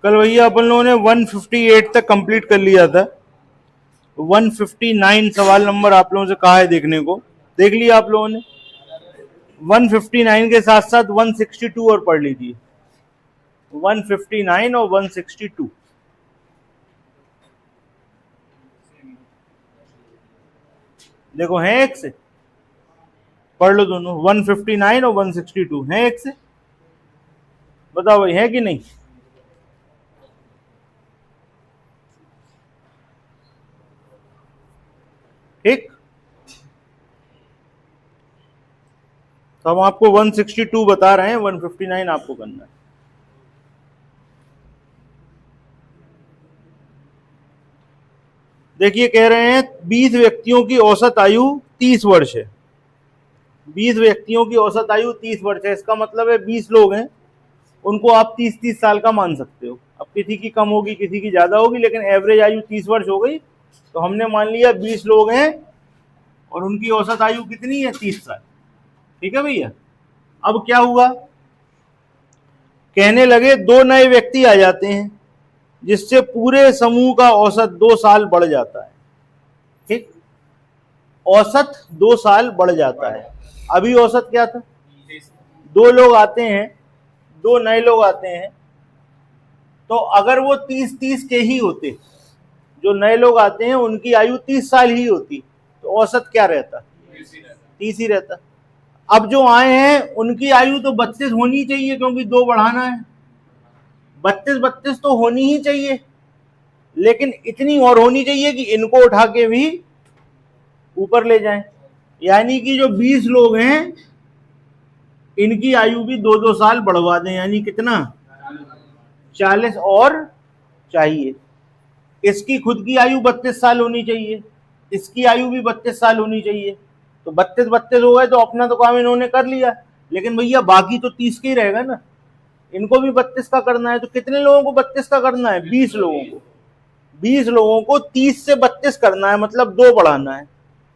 कल भैया अपन लोगों ने 158 तक कंप्लीट कर लिया था। 159 सवाल नंबर आप लोगों से कहा है देखने को, देख लिया आप लोगों ने। 159 के साथ साथ 162 और पढ़ लीजिए। 159 और 162 देखो हैं एक से, पढ़ लो दोनों। 159 और 162 हैं एक से, बताओ भाई है कि नहीं? ठीक, तो हम आपको 162 बता रहे हैं, 159 आपको करना है। देखिए कह रहे हैं 20 व्यक्तियों की औसत आयु 30 वर्ष है। 20 व्यक्तियों की औसत आयु 30 वर्ष है, इसका मतलब है 20 लोग हैं, उनको आप 30-30 साल का मान सकते हो। अब किसी की कम होगी, किसी की ज्यादा होगी, लेकिन एवरेज आयु 30 वर्ष हो गई। तो हमने मान लिया 20 लोग हैं और उनकी औसत आयु कितनी है? 30 साल। ठीक है भैया। अब क्या हुआ, कहने लगे 2 नए व्यक्ति आ जाते हैं जिससे पूरे समूह का औसत 2 साल बढ़ जाता है। ठीक, औसत 2 साल बढ़ जाता है। अभी औसत क्या था? 2 लोग आते हैं, 2 नए लोग आते हैं, तो अगर वो 30-30 के ही होते, जो नए लोग आते हैं उनकी आयु 30 साल ही होती, तो औसत क्या रहता? 30 ही रहता। अब जो आए हैं उनकी आयु तो 32 होनी चाहिए, क्योंकि 2 बढ़ाना है। 32 तो होनी ही चाहिए, लेकिन इतनी और होनी चाहिए कि इनको उठा के भी ऊपर ले जाएं। यानी कि जो 20 लोग हैं इनकी आयु भी 2-2 साल बढ़वा दें। यानी कितना? 40 और चाहिए। इसकी खुद की आयु 32 साल होनी चाहिए, इसकी आयु भी 32 साल होनी चाहिए। तो 32 हो गए, तो अपना तो काम इन्होंने कर लिया, लेकिन भैया बाकी तो 30 के ही रहेगा ना, इनको भी 32 का करना है। तो कितने लोगों को 32 का करना है? 20 लोगों को। 20 लोगों को 30 से 32 करना है, मतलब 2 बढ़ाना है।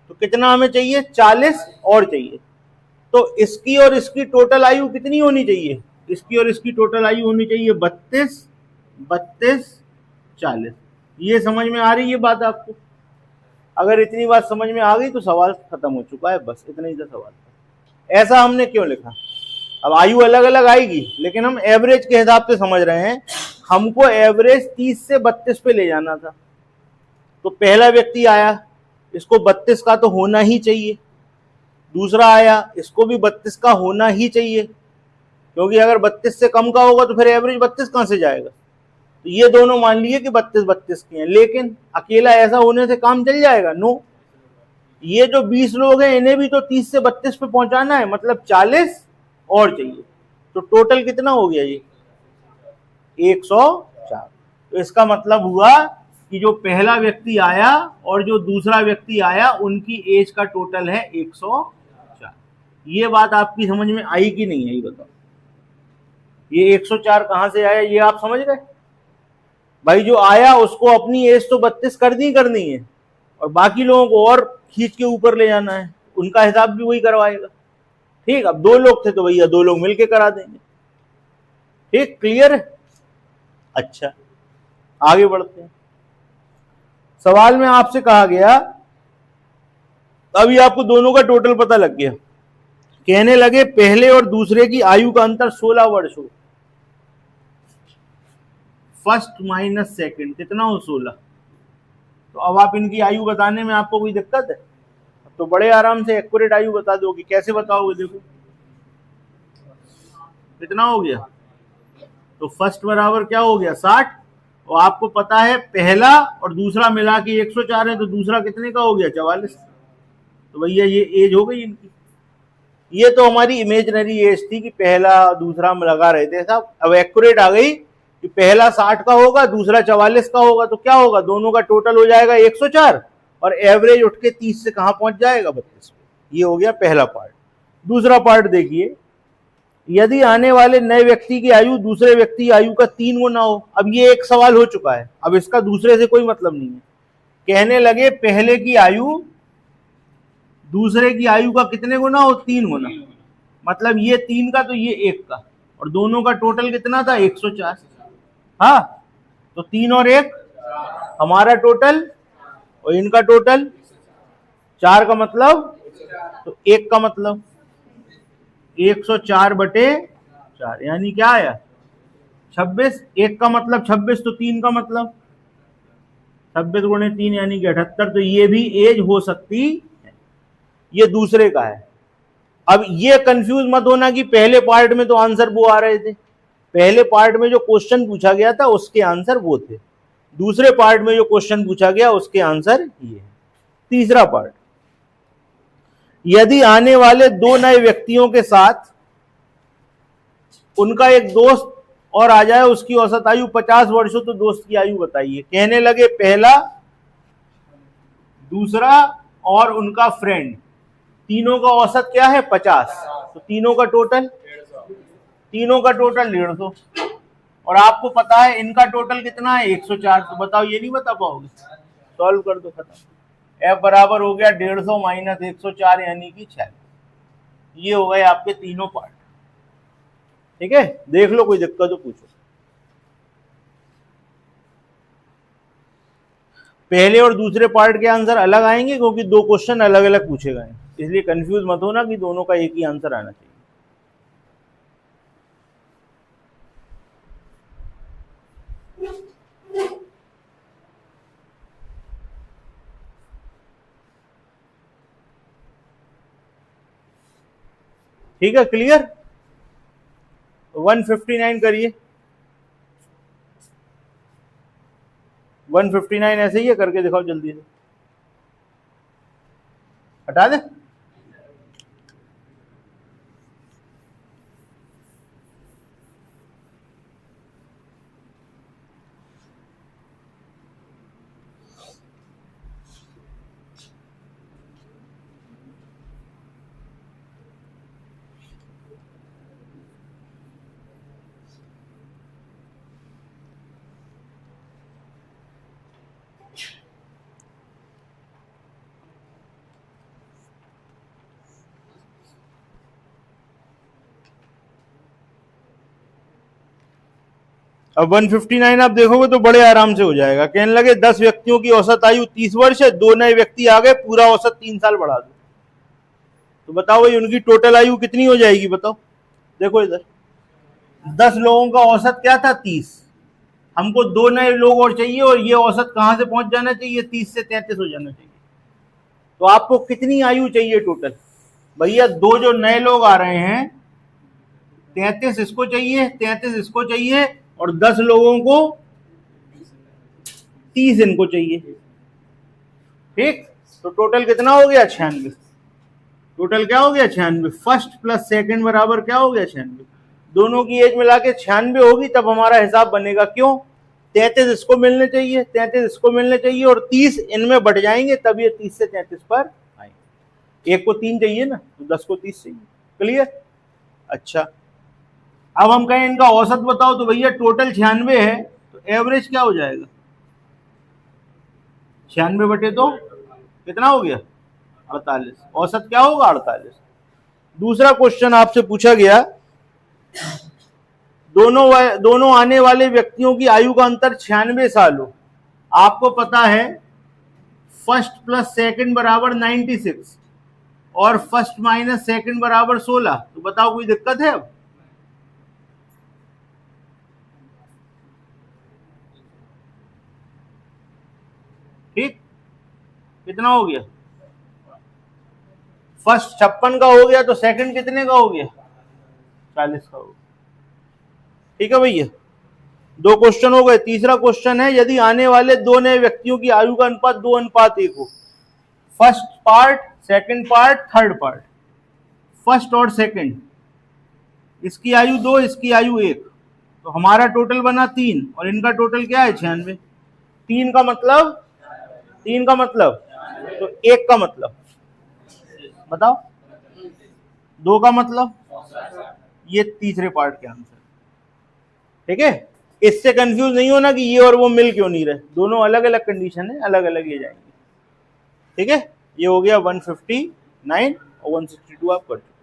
तो कितना हमें चाहिए? 40 और चाहिए। तो इसकी और इसकी टोटल आयु कितनी होनी चाहिए? इसकी और इसकी टोटल आयु होनी चाहिए 32, 32, 40। ये समझ में आ रही है बात आपको? अगर इतनी बात समझ में आ गई तो सवाल खत्म हो चुका है, बस इतना ही था सवाल। ऐसा हमने क्यों लिखा? अब आयु अलग अलग आएगी, लेकिन हम एवरेज के हिसाब से समझ रहे हैं। हमको एवरेज 30 से 32 पे ले जाना था। तो पहला व्यक्ति आया, इसको 32 का तो होना ही चाहिए। दूसरा आया, इसको भी 32 का होना ही चाहिए, क्योंकि अगर 32 से कम का होगा तो फिर एवरेज 32 कहां से जाएगा? तो ये दोनों मान लिए कि 32-32 के हैं, लेकिन अकेला ऐसा होने से काम चल जाएगा? नो। ये जो 20 लोग हैं इन्हें भी तो 30 से 32 पे पहुंचाना है, मतलब 40 और चाहिए। तो टोटल कितना हो गया? ये 104। तो इसका मतलब हुआ कि जो पहला व्यक्ति आया और जो दूसरा व्यक्ति आया उनकी एज का टोटल है 104। ये बात आपकी समझ में आई कि नहीं आई बताओ? ये 104 कहां से आया ये आप समझ गए? भाई जो आया उसको अपनी एज तो 32 करनी है, और बाकी लोगों को और खींच के ऊपर ले जाना है, उनका हिसाब भी वही करवाएगा। ठीक, अब 2 लोग थे तो भैया 2 लोग मिलके करा देंगे। ठीक, क्लियर है? अच्छा, आगे बढ़ते हैं। सवाल में आपसे कहा गया, अभी आपको दोनों का टोटल पता लग गया। कहने लगे पहले और दूसरे की आयु का अंतर 16 वर्ष हो। फर्स्ट माइनस सेकंड कितना हो? 16। तो अब आप इनकी आयु बताने में आपको कोई दिक्कत है? तो बड़े आराम से एक्यूरेट आयु बता दोगे। कैसे बताओगे? देखो कितना हो गया। तो फर्स्ट बराबर क्या हो गया? 60। और आपको पता है पहला और दूसरा मिला के 104 है, तो दूसरा कितने का हो गया? 44। तो भैया ये एज हो गई इनकी। ये तो हमारी इमेजिनरी एज थी कि पहला दूसरा में लगा रहे थे साहब। अब एक्यूरेट आ गई कि पहला 60 का होगा, दूसरा 44 का होगा। तो क्या होगा? दोनों का टोटल हो जाएगा 104, और एवरेज उठ के 30 से कहां पहुंच जाएगा? 32 पे। ये हो गया पहला पार्ट। दूसरा पार्ट देखिए, यदि आने वाले नए व्यक्ति की आयु दूसरे व्यक्ति की आयु का 3 गुना हो। अब ये एक सवाल हो चुका है, अब इसका दूसरे से कोई मतलब नहीं है। कहने लगे पहले की आयु दूसरे की आयु का कितने गुना हो? 3 गुना। मतलब ये 3 का तो ये 1 का, और दोनों का टोटल कितना था? 104। हाँ, तो 3 और 1 हमारा टोटल और इनका टोटल 4 का मतलब, तो 1 का मतलब 104/4, यानी क्या आया 26। 1 का मतलब 26, तो 3 का मतलब 26 × 3 यानी कि 78। तो ये भी एज हो सकती है। ये दूसरे का है। अब ये कंफ्यूज मत होना कि पहले पार्ट में तो आंसर वो आ रहे थे, पहले पार्ट में जो क्वेश्चन पूछा गया था उसके आंसर वो थे, दूसरे पार्ट में जो क्वेश्चन पूछा गया उसके आंसर ये है। तीसरा पार्ट, यदि आने वाले 2 नए व्यक्तियों के साथ उनका एक दोस्त और आ जाए, उसकी औसत आयु 50 वर्ष हो, तो दोस्त की आयु बताइए। कहने लगे पहला, दूसरा और उनका फ्रेंड, तीनों का औसत क्या है 50, तो तीनों का टोटल 150। और आपको पता है इनका टोटल कितना है 104। तो बताओ, ये नहीं बता पाओगे? सॉल्व कर दो, खत्म। F बराबर हो गया 150 माइनस 104 यानी कि 6। ये हो गए आपके तीनों पार्ट। ठीक है, देख लो, कोई दिक्कत तो पूछो। पहले और दूसरे पार्ट के आंसर अलग आएंगे क्योंकि 2 क्वेश्चन अलग अलग पूछे गए, इसलिए कंफ्यूज मत होना कि दोनों का एक ही आंसर आना चाहिए। ठीक है, क्लियर। 159 करिए। 159 ऐसे ही है, करके दिखाओ जल्दी से। हटा दे। अब 159 आप देखोगे तो बड़े आराम से हो जाएगा। कहने लगे 10 व्यक्तियों की औसत आयु 30 वर्ष है, 2 नए व्यक्ति आ गए, पूरा औसत 3 साल बढ़ा दो। तो बताओ भाई उनकी टोटल आयु कितनी हो जाएगी? बताओ, देखो इधर 10 लोगों का औसत क्या था 30, हमको 2 नए लोग और चाहिए, और ये औसत कहां से पहुंच जाना चाहिए 30 से 33 हो जाना चाहिए। तो आपको कितनी आयु चाहिए टोटल? भैया 2 जो नए लोग आ रहे हैं, 33 इसको चाहिए, 33 इसको चाहिए, और 10 लोगों को 30 इनको चाहिए। ठीक, तो टोटल कितना हो गया 96। टोटल क्या हो गया 96। फर्स्ट प्लस सेकंड बराबर क्या हो गया 96। दोनों की एज मिला के 96 होगी, तब हमारा हिसाब बनेगा। क्यों? 33 इसको मिलने चाहिए, 33 इसको मिलने चाहिए, और 30 इनमें बढ़ जाएंगे, तब ये 30 से 33 पर आएंगे। एक को 3 चाहिए ना, तो 10 को 30 चाहिए। क्लियर? अच्छा, अब हम कहें इनका औसत बताओ, तो भैया टोटल 96 है, तो एवरेज क्या हो जाएगा? 96/2 कितना हो गया? 48। औसत क्या होगा? 48। दूसरा क्वेश्चन आपसे पूछा गया, दोनों आने वाले व्यक्तियों की आयु का अंतर 96 साल हो। आपको पता है फर्स्ट प्लस सेकंड बराबर 96 और फर्स्ट माइनस सेकंड बराबर 16। तो बताओ कोई दिक्कत है? अब ठीक, कितना हो गया? फर्स्ट 56 का हो गया, तो सेकंड कितने का हो गया? 40 का हो गया। ठीक है भैया, 2 क्वेश्चन हो गए। तीसरा क्वेश्चन है, यदि आने वाले 2 नए व्यक्तियों की आयु का अनुपात 2:1 हो, first part, second part, third part, first और सेकंड, इसकी आयु 2, इसकी आयु 1, तो हमारा टोटल बना 3, और इनका टोटल क्या है 96। 3 का मतलब, 3 का मतलब, तो 1 का मतलब बताओ, 2 का मतलब, ये तीसरे पार्ट के आंसर। ठीक है, इससे कंफ्यूज नहीं होना कि ये और वो मिल क्यों नहीं रहे, दोनों अलग अलग कंडीशन है, अलग अलग ये जाएंगे। ठीक है, ये हो गया 159 और 162 आप कर चुके।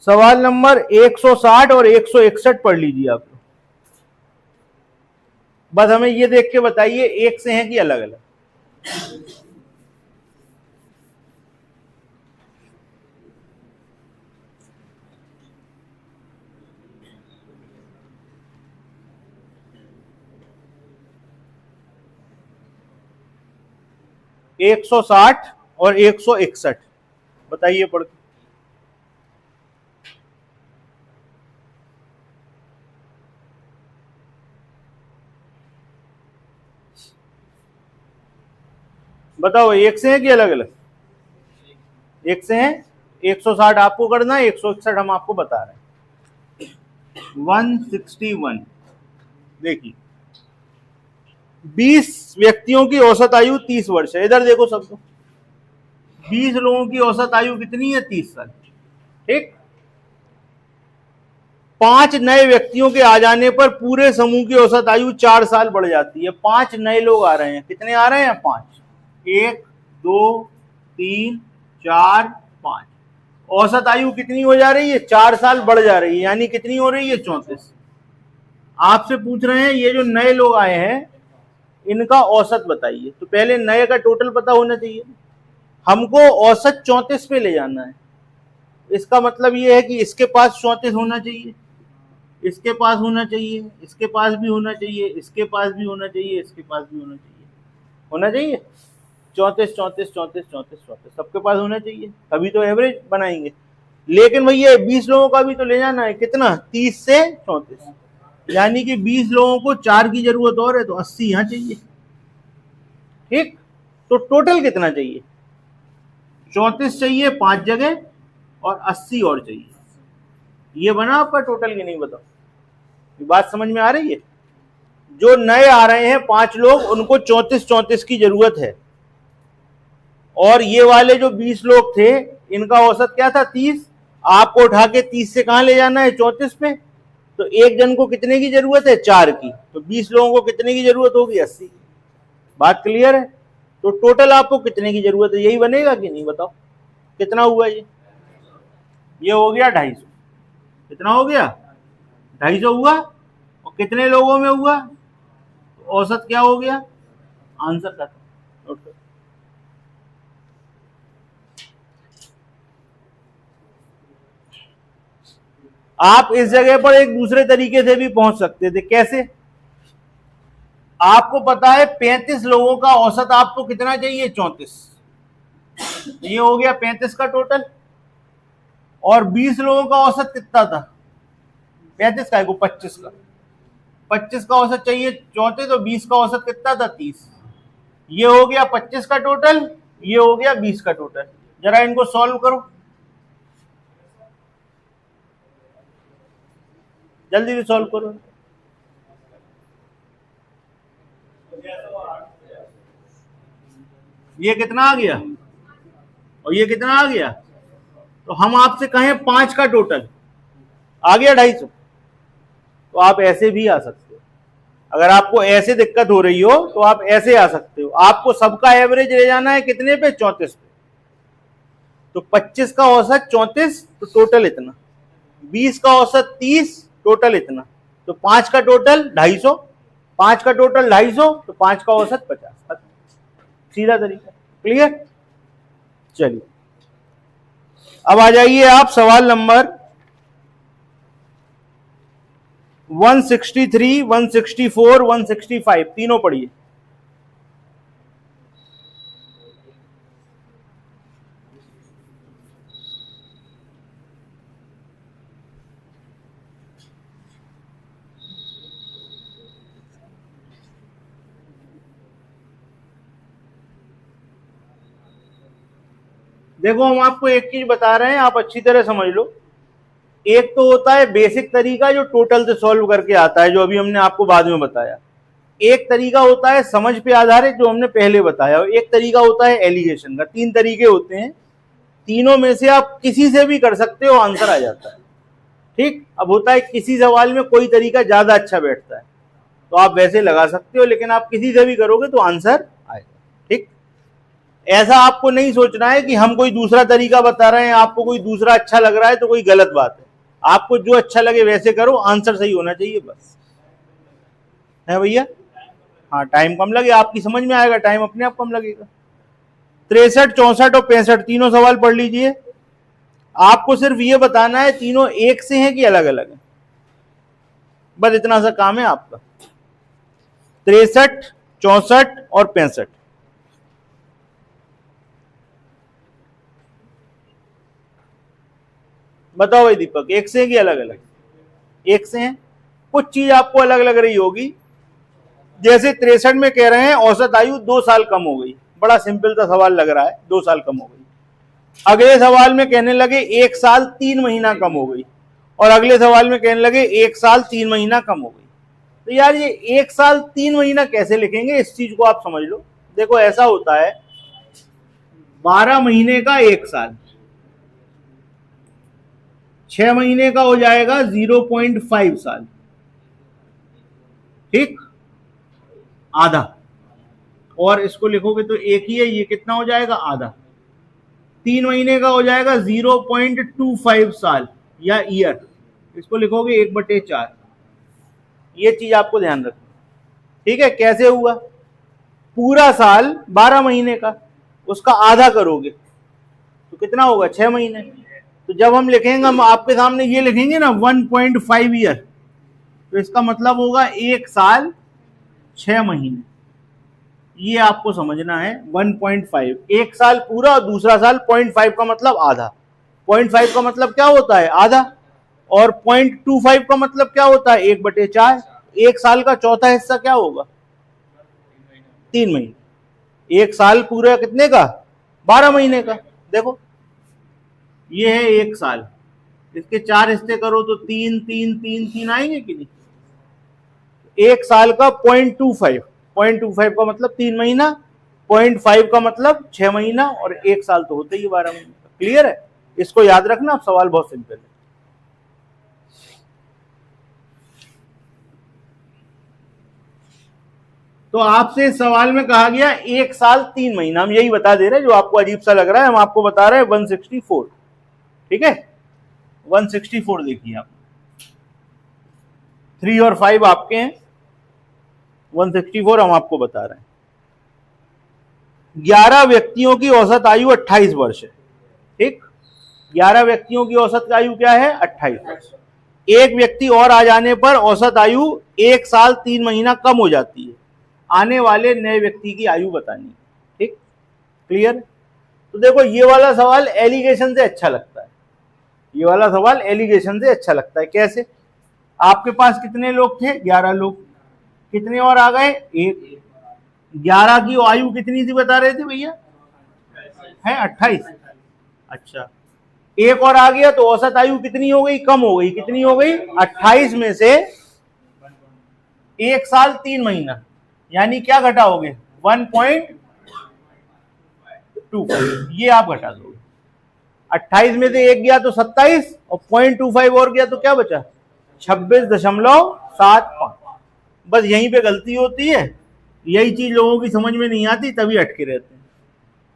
सवाल नंबर 160 और 161 पढ़ लीजिए आप। बस हमें ये देख के बताइए एक से हैं कि अलग अलग। एक 160 और 161 बताइए पढ़ के। बताओ एक से है कि अलग अलग? एक से हैं। 160 आपको करना है, 161 हम आपको बता रहे हैं। 161 देखिए, 20 व्यक्तियों की औसत आयु 30 वर्ष है। इधर देखो सबको, 20 लोगों की औसत आयु कितनी है? 30 साल। ठीक। 5 नए व्यक्तियों के आ जाने पर पूरे समूह की औसत आयु 4 साल बढ़ जाती है। 5 नए लोग आ रहे हैं। कितने आ रहे हैं? 5। 1 2 3 4 5। औसत आयु कितनी हो जा रही है? 4 साल बढ़ जा रही है। यानी कितनी हो रही है? 34। आपसे पूछ रहे हैं ये जो नए लोग आए हैं इनका औसत बताइए। तो पहले नए का टोटल पता होना चाहिए। हमको औसत 34 पे ले जाना है। इसका मतलब ये है कि इसके पास 34 होना चाहिए, इसके पास होना चाहिए, इसके पास भी होना चाहिए, इसके पास भी होना चाहिए, इसके पास भी होना चाहिए। होना चाहिए 34 34 34 34 34 सबके पास होना चाहिए, तभी तो एवरेज बनाएंगे। लेकिन भैया 20 लोगों का भी तो ले जाना है। कितना? 30 से 34। यानी कि 20 लोगों को 4 की जरूरत और है, तो 80 यहां चाहिए। ठीक। तो टोटल कितना चाहिए? 34 चाहिए 5 जगह और 80 और चाहिए। ये बना आपका टोटल कि नहीं? बताओ, ये बात समझ में आ रही है? जो नए आ रहे हैं 5 लोग, उनको 34 34 की जरूरत है। और ये वाले जो 20 लोग थे इनका औसत क्या था? 30। आपको उठा के 30 से कहां ले जाना है? 34 पे। तो एक जन को कितने की जरूरत है? 4 की। तो 20 लोगों को कितने की जरूरत होगी? 80। बात क्लियर है? तो टोटल आपको कितने की जरूरत है? यही बनेगा कि नहीं? बताओ कितना हुआ ये हो गया 250। कितना हो गया? 250 हुआ। और कितने लोगों में हुआ? तो औसत क्या हो गया? आंसर का नोट करो। आप इस जगह पर एक दूसरे तरीके से भी पहुंच सकते थे। कैसे? आपको पता है 35 लोगों का औसत आपको कितना चाहिए? 34। ये हो गया 35 का टोटल। और 20 लोगों का औसत कितना था? 35 का को 25 का। 25 का औसत चाहिए 34, तो 20 का औसत कितना था? 30। ये हो गया 25 का टोटल, ये हो गया 20 का टोटल। जरा इनको सॉल्व करो, जल्दी से सॉल्व करो। ये कितना आ गया और ये कितना आ गया? तो हम आपसे कहें 5 का टोटल आ गया 250। तो आप ऐसे भी आ सकते हो। अगर आपको ऐसे दिक्कत हो रही हो तो आप ऐसे आ सकते हो। आपको सबका एवरेज ले जाना है कितने पे? 34 पे। तो 25 का औसत 34, तो टोटल इतना। 20 का औसत 30, टोटल इतना। तो 5 का टोटल 250। 5 का टोटल 250, तो 5 का औसत 50। सीधा तरीका। क्लियर? चलिए अब आ जाइए आप सवाल नंबर 163, 164, 165 तीनों पढ़िए। देखो हम आपको एक चीज बता रहे हैं, आप अच्छी तरह समझ लो। एक तो होता है बेसिक तरीका जो टोटल से सॉल्व करके आता है, जो अभी हमने आपको बाद में बताया। एक तरीका होता है समझ पे आधारित, जो हमने पहले बताया। और एक तरीका होता है एलिगेशन का। 3 तरीके होते हैं, तीनों में से आप किसी से भी कर सकते हो, आंसर आ जाता है। ठीक। अब होता है किसी सवाल में कोई तरीका ज्यादा अच्छा बैठता है, तो आप वैसे लगा सकते हो, लेकिन आप किसी से भी करोगे तो आंसर आएगा। ठीक। ऐसा आपको नहीं सोचना है कि हम कोई दूसरा तरीका बता रहे हैं, आपको कोई दूसरा अच्छा लग रहा है तो कोई गलत बात है। आपको जो अच्छा लगे वैसे करो, आंसर सही होना चाहिए बस, है भैया। हाँ, टाइम कम लगे, आपकी समझ में आएगा, टाइम अपने आप कम लगेगा। 63, 64 और 65 तीनों सवाल पढ़ लीजिए। आपको सिर्फ ये बताना है तीनों एक से हैं कि अलग अलग हैं, बस इतना सा काम है आपका। 63, 64 और 65। बताओ भाई दीपक, एक से हैं कि अलग अलग? एक से हैं। कुछ चीज आपको अलग लग रही होगी, जैसे 63 में कह रहे हैं औसत आयु 2 साल कम हो गई, बड़ा सिंपल सा सवाल लग रहा है, 2 साल कम हो गई। अगले सवाल में कहने लगे 1 साल 3 महीना कम हो गई, और अगले सवाल में कहने लगे 1 साल 3 महीना कम हो गई। तो यार ये 1 साल 3 महीना कैसे लिखेंगे, इस चीज को आप समझ लो। देखो ऐसा होता है, 12 महीने का 1 साल, 6 महीने का हो जाएगा 0.5 साल, ठीक, आधा। और इसको लिखोगे तो एक ही है, ये कितना हो जाएगा, आधा। 3 महीने का हो जाएगा 0.25 साल या ईयर, इसको लिखोगे 1/4। ये चीज आपको ध्यान रखना, ठीक है। कैसे हुआ, पूरा साल 12 महीने का, उसका आधा करोगे तो कितना होगा, 6 महीने। तो जब हम लिखेंगे, हम आपके सामने ये लिखेंगे ना 1.5 ईयर, तो इसका मतलब होगा 1 साल 6 महीने। ये आपको समझना है, 1.5 एक साल पूरा, और दूसरा साल 0.5 का मतलब आधा। 0.5 का मतलब क्या होता है, आधा, और 0.25 का मतलब क्या होता है, 1/4। एक साल का चौथा हिस्सा क्या होगा, 3 महीने। एक साल पूरा कितने का, 12 महीने का। देखो ये है 1 साल, इसके 4 हिस्से करो तो 3 3 3 3 आएंगे कि नहीं। 1 साल का 0.25 का मतलब 3 महीना, 0.5 का मतलब 6 महीना, और 1 साल तो होते ही 12 महीने। क्लियर है, इसको याद रखना। सवाल बहुत सिंपल है। तो आपसे इस सवाल में कहा गया 1 साल 3 महीना, हम यही बता दे रहे हैं। जो आपको अजीब सा लग रहा है, हम आपको बता रहे हैं 164, ठीक है। 164 देखिए आप, 3 और 5 आपके हैं, 164 हम आपको बता रहे हैं। 11 व्यक्तियों की औसत आयु 28 वर्ष है, ठीक। 11 व्यक्तियों की औसत आयु क्या है, 28 वर्ष। एक व्यक्ति और आ जाने पर औसत आयु 1 साल 3 महीना कम हो जाती है। आने वाले नए व्यक्ति की आयु बतानी, ठीक। क्लियर। तो देखो ये वाला सवाल एलिगेशन से अच्छा लगता है, ये वाला सवाल एलिगेशन से अच्छा लगता है। कैसे, आपके पास कितने लोग थे, 11 लोग, कितने और आ गए, 1। 11 की आयु कितनी थी बता रहे थे भैया, है 28। अच्छा, एक और आ गया तो औसत आयु कितनी हो गई, कम हो गई। कितनी हो गई, 28 में से 1 साल 3 महीना, यानी क्या घटाओगे, 1.25, ये आप घटा दोगे। 28 में से 1 गया तो 27, और 0.25 और गया तो क्या बचा, 26.75। बस यहीं पे गलती होती है, यही चीज लोगों की समझ में नहीं आती, तभी अटके रहते हैं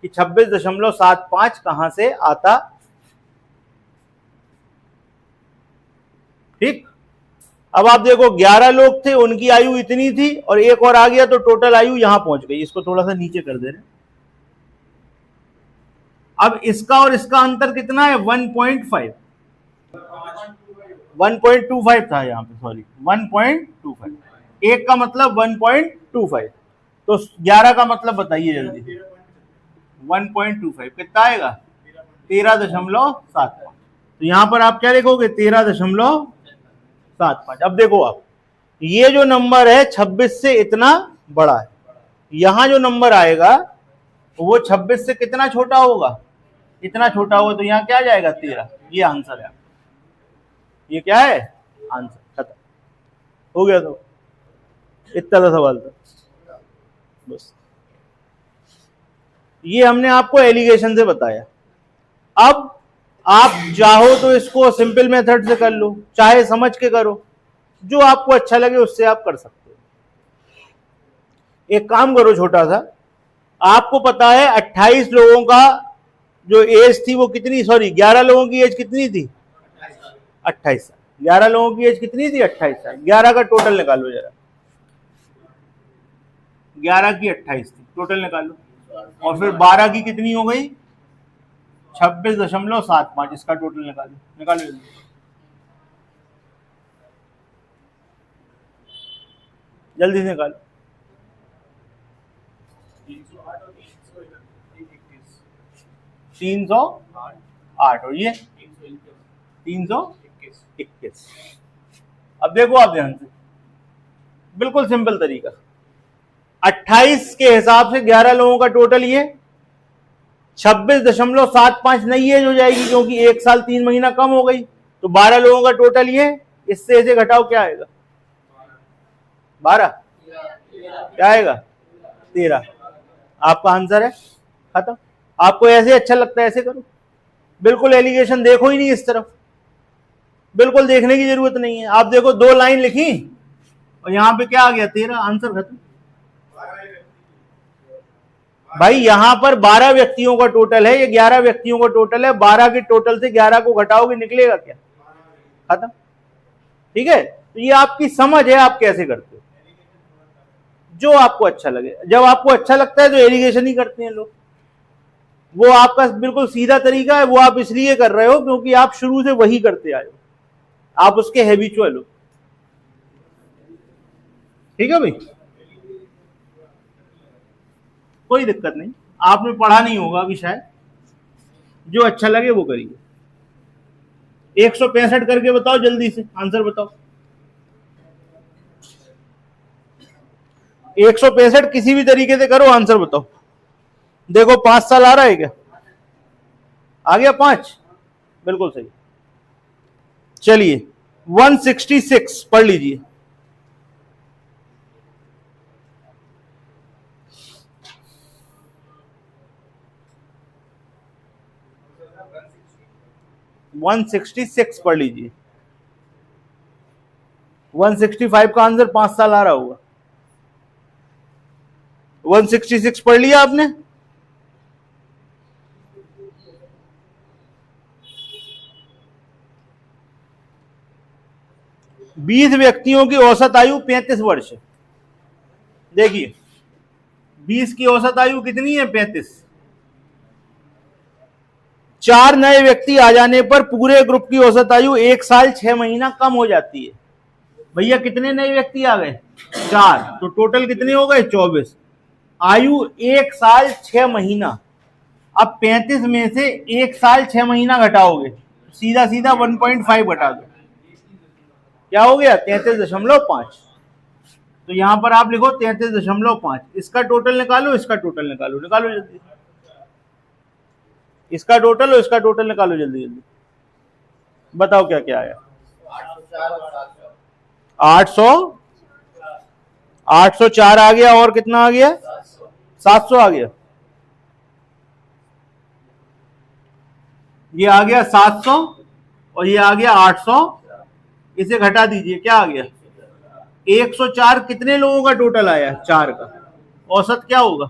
कि 26.75 कहां से आता, ठीक। अब आप देखो 11 लोग थे, उनकी आयु इतनी थी, और एक और आ गया तो टोटल आयु यहां पहुंच गई। इसको थोड़ा सा नीचे कर दे रहे। अब इसका और इसका अंतर कितना है, 1.5, 1.25 था यहां पे, सॉरी 1.25। एक का मतलब 1.25, तो 11 का मतलब बताइए जल्दी, 1.25 कितना आएगा, 13.75। तो यहां पर आप क्या लिखोगे, 13.75। अब देखो आप, ये जो नंबर है 26 से इतना बड़ा है, यहां जो नंबर आएगा वो 26 से कितना छोटा होगा, इतना छोटा होगा, तो यहां क्या आ जाएगा, 13। ये आंसर है, ये क्या है, आंसर। खत्म हो गया। तो इतना सा सवाल था बस, ये हमने आपको एलिगेशन से बताया। अब आप चाहो तो इसको सिंपल मेथड से कर लो, चाहे समझ के करो, जो आपको अच्छा लगे उससे आप कर सकते हो। एक काम करो छोटा सा, आपको पता है 28 लोगों का जो एज थी वो कितनी, सॉरी 11 लोगों की एज कितनी थी, 28 साल। 11 लोगों की एज कितनी थी, 28 साल। 11 का टोटल निकालो जरा, 11 की 28 थी, टोटल निकालो। और फिर 12 की कितनी हो गई, 26.75, इसका टोटल निकालो, निकालो जल्दी से निकालो। 308 और ये 321। अब देखो आप ध्यान से, बिल्कुल सिंपल तरीका, 28 के हिसाब से 11 लोगों का टोटल ये 26.75 नई एज हो जाएगी, क्योंकि 1 साल 3 महीना कम हो गई। तो 12 लोगों का टोटल ये, इससे इसे घटाओ, क्या आएगा, 12, क्या आएगा, 13। आपका आंसर है, खत्म। आपको ऐसे अच्छा लगता है ऐसे करो, बिल्कुल एलिगेशन देखो ही नहीं इस तरफ, बिल्कुल देखने की जरूरत नहीं है। आप देखो 2 लाइन लिखी और यहां पे क्या आ गया, 13, आंसर खत्म। भाई यहां पर 12 व्यक्तियों का टोटल है, ये 11 व्यक्तियों का टोटल है, 12 के टोटल से 11 को घटाओगे, निकलेगा क्या, खत्म। ठीक है, तो ये आपकी समझ है, आप कैसे करते हो, जो आपको अच्छा लगे। जब आपको अच्छा लगता है तो एलिगेशन ही करते हैं लोग, वो आपका बिल्कुल सीधा तरीका है, वो आप इसलिए कर रहे हो क्योंकि आप शुरू से वही करते आए हो, आप उसके हैबिचुअल हो। ठीक है भाई, कोई दिक्कत नहीं, आपने पढ़ा नहीं होगा अभी शायद, जो अच्छा लगे वो करिए। 165 करके बताओ जल्दी से, आंसर बताओ। 165 किसी भी तरीके से करो, आंसर बताओ। देखो 5 साल आ रहा है क्या, आ गया 5, बिल्कुल सही। चलिए 166 पढ़ लीजिए। वन 166 पढ़ लीजिए। 165 का आंसर 5 साल आ रहा होगा। 166 पढ़ लिया आपने? बीस व्यक्तियों की औसत आयु 35 वर्ष। देखिए 20 की औसत आयु कितनी है, 35। 4 नए व्यक्ति आ जाने पर पूरे ग्रुप की औसत आयु 1 साल 6 महीना कम हो जाती है। भैया कितने नए व्यक्ति आ गए, 4, तो टोटल कितने हो गए, 24। आयु 1 साल 6 महीना। अब 35 में से 1 साल 6 महीना घटाओगे, सीधा सीधा 1.5 घटा दो, क्या हो गया, 33.5। तो यहां पर आप लिखो 33.5। इसका टोटल निकालो, इसका टोटल निकालो, निकालो जल्दी, इसका टोटल और इसका टोटल निकालो जल्दी जल्दी, बताओ क्या क्या आया। 804 आ गया, और कितना आ गया, 700 आ गया, ये आ गया 700 और ये आ गया 800। इसे घटा दीजिए, क्या आ गया, 104। कितने लोगों का टोटल आया, 4 का, औसत क्या होगा,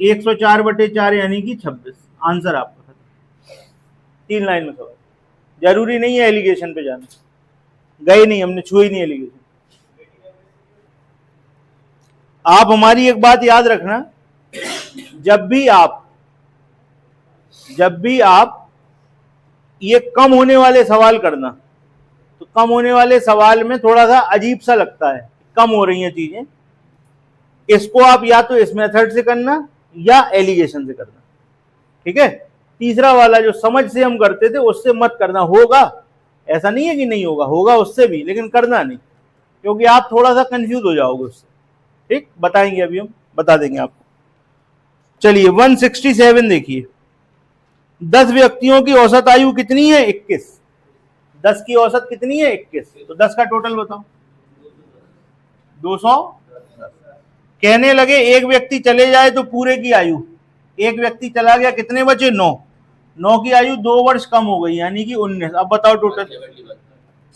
104/4 यानी कि 26। आंसर आपका 3 लाइन में सवाल, जरूरी नहीं है एलिगेशन पे जाना, गए नहीं, हमने छुई नहीं एलिगेशन। आप हमारी एक बात याद रखना, जब भी आप ये कम होने वाले सवाल करना, तो कम होने वाले सवाल में थोड़ा सा अजीब सा लगता है, कम हो रही हैं चीजें, इसको आप या तो इस मेथड से करना या एलिगेशन से करना। ठीक है, तीसरा वाला जो समझ से हम करते थे उससे मत करना, होगा ऐसा नहीं है कि नहीं होगा, होगा उससे भी, लेकिन करना नहीं, क्योंकि आप थोड़ा सा कंफ्यूज हो जाओगे उससे। ठीक, बताएंगे अभी हम, बता देंगे आपको। चलिए 167 देखिए, 10 व्यक्तियों की औसत आयु कितनी है, 21। 10 की औसत कितनी है, 21, तो 10 का टोटल बताओ, 200। कहने लगे एक व्यक्ति चले जाए तो पूरे की आयु, एक व्यक्ति चला गया, कितने बचे, 9। 9 की आयु 2 वर्ष कम हो गई, यानी कि 19। अब बताओ टोटल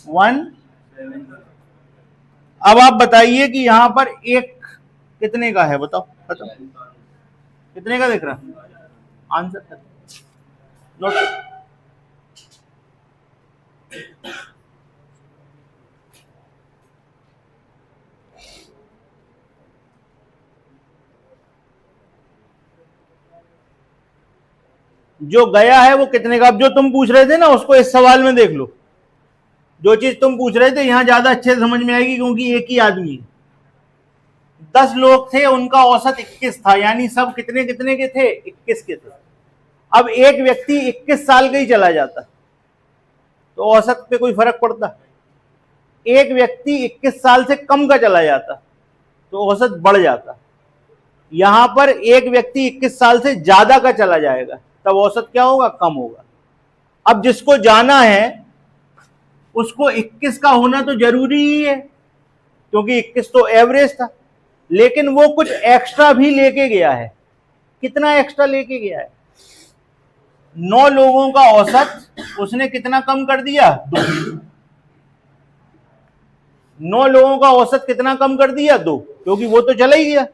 1। अब आप बताइए कि यहां पर एक कितने का है, बताओ बताओ, कितने का दिख रहा आंसर कर नोट। जो गया है वो कितने का, अब जो तुम पूछ रहे थे ना उसको इस सवाल में देख लो। जो चीज तुम पूछ रहे थे यहां ज्यादा अच्छे से समझ में आएगी, क्योंकि एक ही आदमी है। 10 लोग थे, उनका औसत 21 था, यानी सब कितने कितने के थे, 21 के थे। अब एक व्यक्ति 21 साल का ही चला जाता तो औसत पे कोई फर्क पड़ता? एक व्यक्ति 21 साल से कम का चला जाता तो औसत बढ़ जाता। यहां पर एक व्यक्ति 21 साल से ज्यादा का चला जाएगा तब औसत क्या होगा, कम होगा। अब जिसको जाना है उसको 21 का होना तो जरूरी ही है, क्योंकि 21 तो एवरेज था, लेकिन वो कुछ एक्स्ट्रा भी लेके गया है। कितना एक्स्ट्रा लेके गया है? 9 लोगों का औसत उसने कितना कम कर दिया, 2। 9 लोगों का औसत कितना कम कर दिया, 2, क्योंकि वो तो चला ही गया।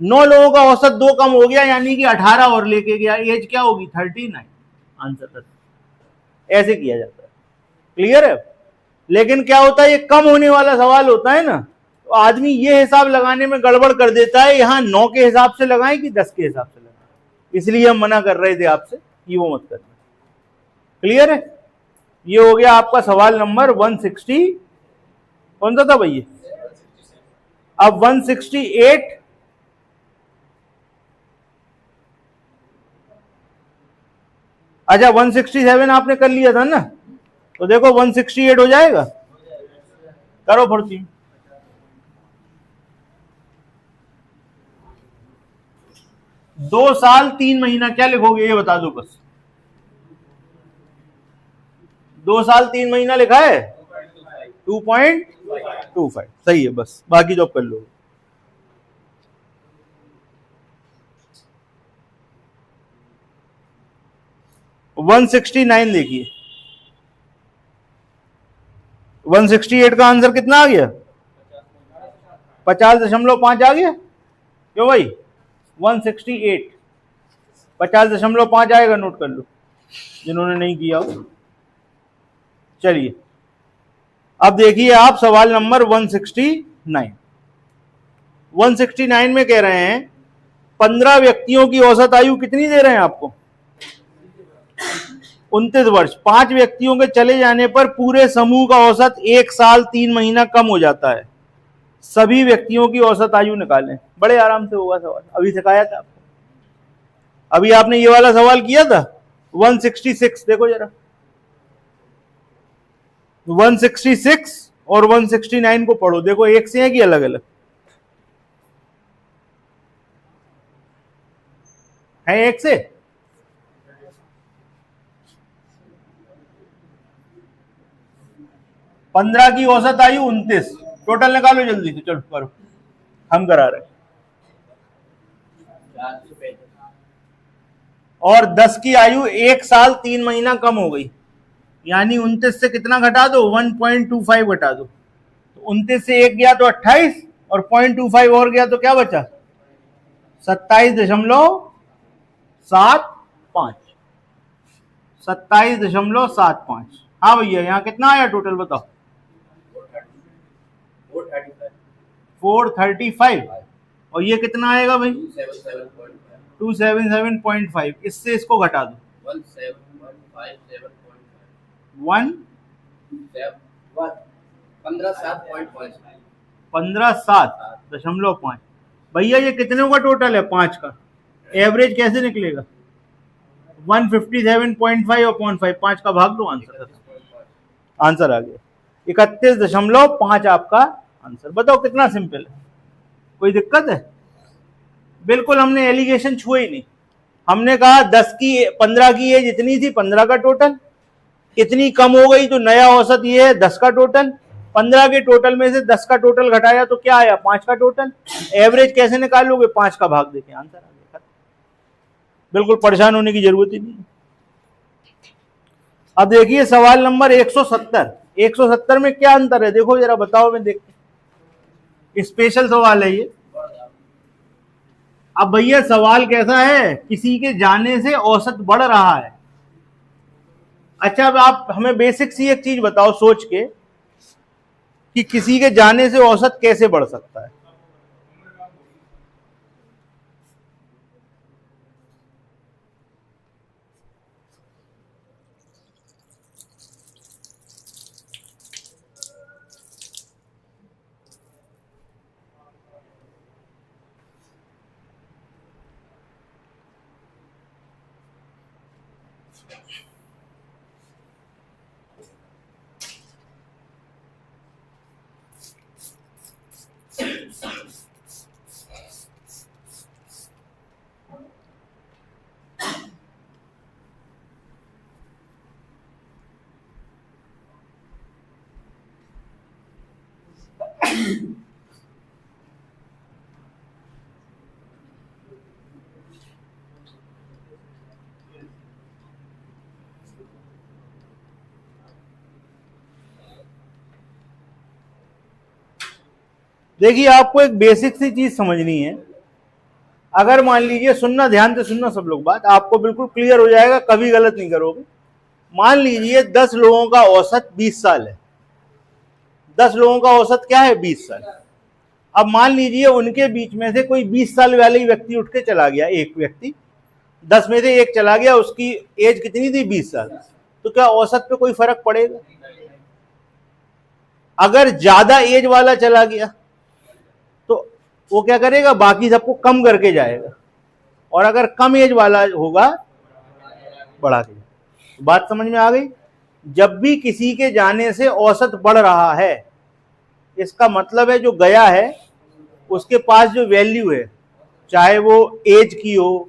9 लोगों का औसत 2 कम हो गया, यानी कि 18 और लेके गया। एज क्या होगी, 39। आंसर ऐसे किया जाता है। क्लियर है? लेकिन क्या होता है, ये कम होने वाला सवाल होता है ना, तो आदमी ये हिसाब लगाने में गड़बड़ कर देता है, यहां 9 के हिसाब से लगाएं कि 10 के हिसाब से लगाएं। इसलिए हम मना कर रहे थे आपसे कि वो मत करना। क्लियर है? ये हो गया आपका सवाल नंबर 160, कौन सा था भैया? अब 168, अच्छा 167 आपने कर लिया था ना, तो देखो 168 हो जाएगा। करो फुर्ती। 2 साल 3 महीना क्या लिखोगे ये बता दो बस। 2 साल 3 महीना लिखा है, 2.25 सही है, बस बाकी जॉब कर लो। वन 169 देखिए, 168 का आंसर कितना आ गया, 50.5 आ गया। क्यों भाई, 168 50.5 आएगा, नोट कर लो जिन्होंने नहीं किया हो। चलिए अब देखिए आप सवाल नंबर 169। 169 में कह रहे हैं 15 व्यक्तियों की औसत आयु कितनी दे रहे हैं आपको, 29 वर्ष। 5 व्यक्तियों के चले जाने पर पूरे समूह का औसत 1 साल 3 महीना कम हो जाता है। सभी व्यक्तियों की औसत आयु निकालें। बड़े आराम से होगा सवाल, अभी सिखाया था आपको। अभी आपने ये वाला सवाल किया था 166, देखो जरा 166 और 169 को पढ़ो, देखो एक से है कि अलग अलग है? एक से। पंद्रह की औसत आयु 29, टोटल निकालो जल्दी से, चलो करो, हम करा रहे। और 10 की आयु 1 साल 3 महीना कम हो गई, यानी 29 से कितना घटा दो, 1.25 घटा दो। तो 29 से 1 गया तो 28 और 0.25 और गया तो क्या बचा, 27.75। 27.75। हाँ भैया, यहाँ कितना आया टोटल बताओ, 435। और ये कितना आएगा भाई, 277.5। इससे इसको घटा दो, 15.7.5। भैया ये कितने का टोटल है, 5 का एवरेज कैसे निकलेगा, 157.5 और 0.5, 5 का भाग दो, आंसर आ गया 31.5 आपका आंसर। बताओ कितना सिंपल है, कोई दिक्कत है? बिल्कुल हमने एलिगेशन छुए ही नहीं। हमने कहा 15 की एज इतनी थी, 15 का टोटल, इतनी कम हो गई तो नया औसत ये है 10 का टोटल। 15 के टोटल में से 10 का टोटल घटाया तो क्या आया, 5 का टोटल। एवरेज कैसे निकालोगे, 5 का भाग देके आंसर आ गया। बिल्कुल परेशान होने की जरूरत ही नहीं। अब देखिए सवाल नंबर 170। 170 में क्या अंतर है, देखो जरा बताओ, मैं देखते। स्पेशल सवाल है ये। अब भैया सवाल कैसा है, किसी के जाने से औसत बढ़ रहा है। अच्छा, अब आप हमें बेसिक सी एक चीज बताओ सोच के कि किसी के जाने से औसत कैसे बढ़ सकता है। देखिए, आपको एक बेसिक सी चीज समझनी है। अगर मान लीजिए, सुनना, ध्यान से सुनना सब लोग बात, आपको बिल्कुल क्लियर हो जाएगा, कभी गलत नहीं करोगे। मान लीजिए 10 लोगों का औसत 20 साल है। 10 लोगों का औसत क्या है? 20 साल। अब मान लीजिए उनके बीच में से कोई 20 साल वाले ही व्यक्ति उठ के चला गया, एक व्यक्ति 10 में से एक चला गया, उसकी एज कितनी थी? 20 साल। तो क्या औसत पे कोई फर्क पड़ेगा? अगर ज्यादा एज वाला चला गया तो वो क्या करेगा? बाकी सबको कम करके जाएगा, और अगर कम एज वाला होगा बढ़ा के। बात समझ में आ गई? जब भी किसी के जाने से औसत बढ़ रहा है, इसका मतलब है जो गया है उसके पास जो वैल्यू है, चाहे वो एज की हो,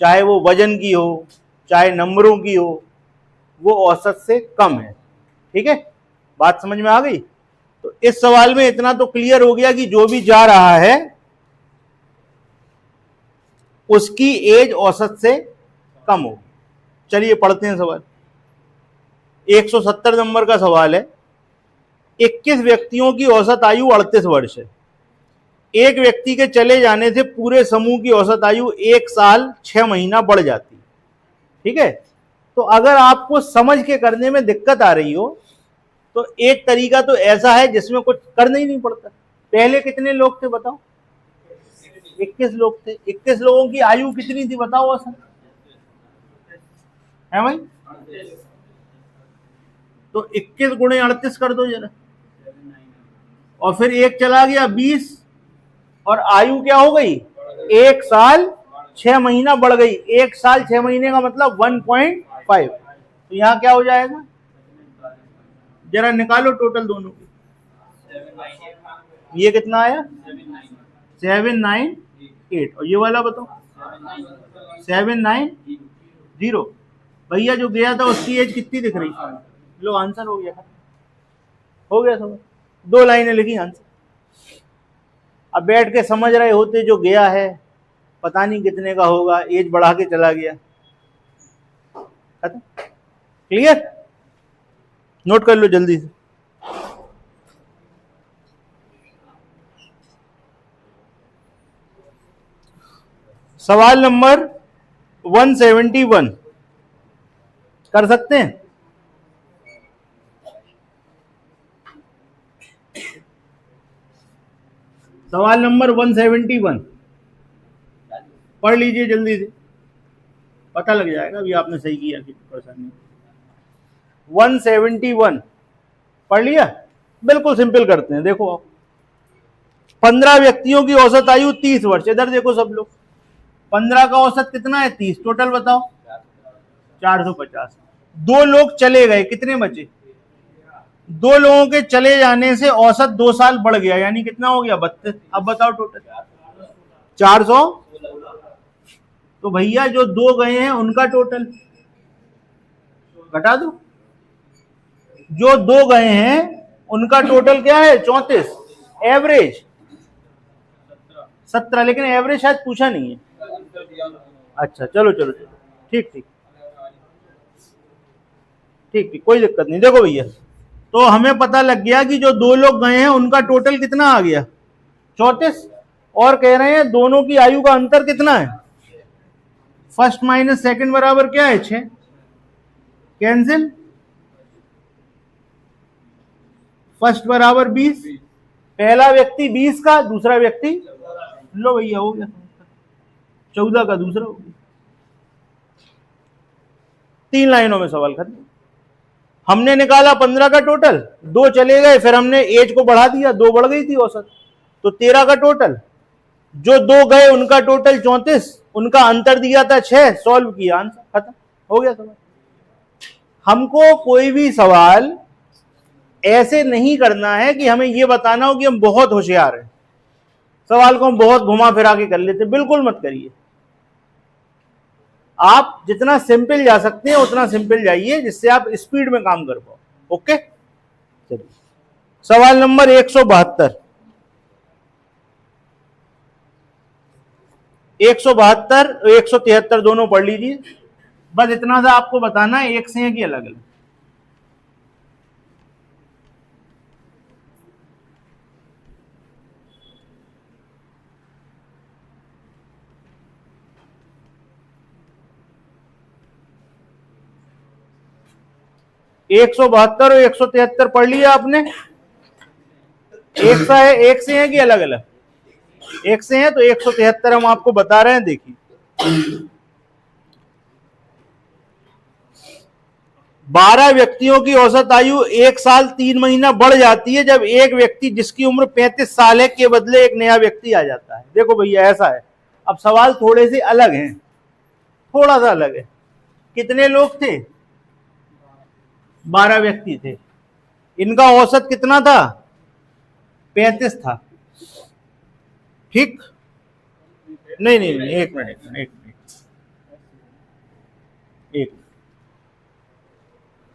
चाहे वो वजन की हो, चाहे नंबरों की हो, वो औसत से कम है। ठीक है, बात समझ में आ गई? तो इस सवाल में इतना तो क्लियर हो गया कि जो भी जा रहा है उसकी एज औसत से कम हो। चलिए पढ़ते हैं सवाल। 170 नंबर का सवाल है। 21 व्यक्तियों की औसत आयु 38 वर्ष है। एक व्यक्ति के चले जाने से पूरे समूह की औसत आयु 1 साल 6 महीना बढ़ जाती है। ठीक है, तो अगर आपको समझ के करने में दिक्कत आ रही हो तो एक तरीका तो ऐसा है जिसमें कुछ करना ही नहीं पड़ता। पहले कितने लोग थे बताओ? 21 लोग थे। 21 लोगों की आयु कितनी थी बताओ औसत? है भाई? तो 21 गुणे 38 कर दो जरा, और फिर एक चला गया 20, और आयु क्या हो गई? 1 साल 6 महीना बढ़ गई। 1 साल 6 महीने का मतलब 1.5। तो यहां क्या हो जाएगा? जरा निकालो टोटल दोनों की। ये कितना आया? 798। और ये वाला बताओ? 790। भैया जो गया था उसकी एज कितनी दिख रही? लो आंसर हो गया, हो गया समझ। 2 लाइनें लिखी, आंसर। अब बैठ के समझ रहे होते, जो गया है पता नहीं कितने का होगा, एज बढ़ा के चला गया। क्लियर? नोट कर लो जल्दी से। सवाल नंबर 171 कर सकते हैं? सवाल नंबर 171 पढ़ लीजिए जल्दी से, पता लग जाएगा अभी आपने सही किया कि परेशानी। 171 पढ़ लिया? बिल्कुल सिंपल करते हैं। देखो आप, 15 व्यक्तियों की औसत आयु 30 वर्ष। इधर देखो सब लोग, 15 का औसत कितना है? 30। टोटल बताओ? 450। 2 लोग चले गए, कितने बचे? 2 लोगों के चले जाने से औसत 2 साल बढ़ गया, यानी कितना हो गया? 32। अब बताओ टोटल 400। तो भैया जो 2 गए हैं उनका टोटल घटा दो। जो 2 गए हैं उनका टोटल क्या है? 34। एवरेज 17, लेकिन एवरेज शायद पूछा नहीं है। अच्छा चलो चलो चलो, ठीक ठीक ठीक ठीक, कोई दिक्कत नहीं। देखो भैया, तो हमें पता लग गया कि जो 2 लोग गए हैं उनका टोटल कितना आ गया? 34। और कह रहे हैं दोनों की आयु का अंतर कितना है, फर्स्ट माइनस सेकंड बराबर क्या है 6, कैंसिल, फर्स्ट बराबर 20, पहला व्यक्ति 20 का, दूसरा व्यक्ति, लो भैया हो गया 14 का, दूसरा हो गया। 3 लाइनों में सवाल खत्म। हमने निकाला 15 का टोटल, 2 चले गए, फिर हमने एज को बढ़ा दिया, 2 बढ़ गई थी औसत, तो 13 का टोटल, जो 2 गए उनका टोटल 34, उनका अंतर दिया था 6, सॉल्व किया, आंसर खत्म हो गया सवाल। हमको कोई भी सवाल ऐसे नहीं करना है कि हमें यह बताना हो कि हम बहुत होशियार हैं, सवाल को हम बहुत घुमा फिरा के कर लेते, बिल्कुल मत करिए। आप जितना सिंपल जा सकते हैं उतना सिंपल जाइए, जिससे आप स्पीड में काम कर पाओ। ओके, चलिए सवाल नंबर 172, 172 173 दोनों पढ़ लीजिए। बस इतना सा आपको बताना है, एक से है कि अलग अलग। एक 172 और 173 पढ़ लिया आपने। एक सा है, एक से है कि अलग अलग, एक से है, तो 173 हम आपको बता रहे हैं। देखिए 12 व्यक्तियों की औसत आयु 1 साल 3 महीना बढ़ जाती है जब एक व्यक्ति जिसकी उम्र 35 साल है के बदले एक नया व्यक्ति आ जाता है। देखो भैया ऐसा है, अब सवाल थोड़े से अलग हैं, थोड़ा सा अलग है। कितने लोग थे, 12 व्यक्ति थे, इनका औसत कितना था, 35 था, ठीक। नहीं नहीं नहीं, एक मिनट, एक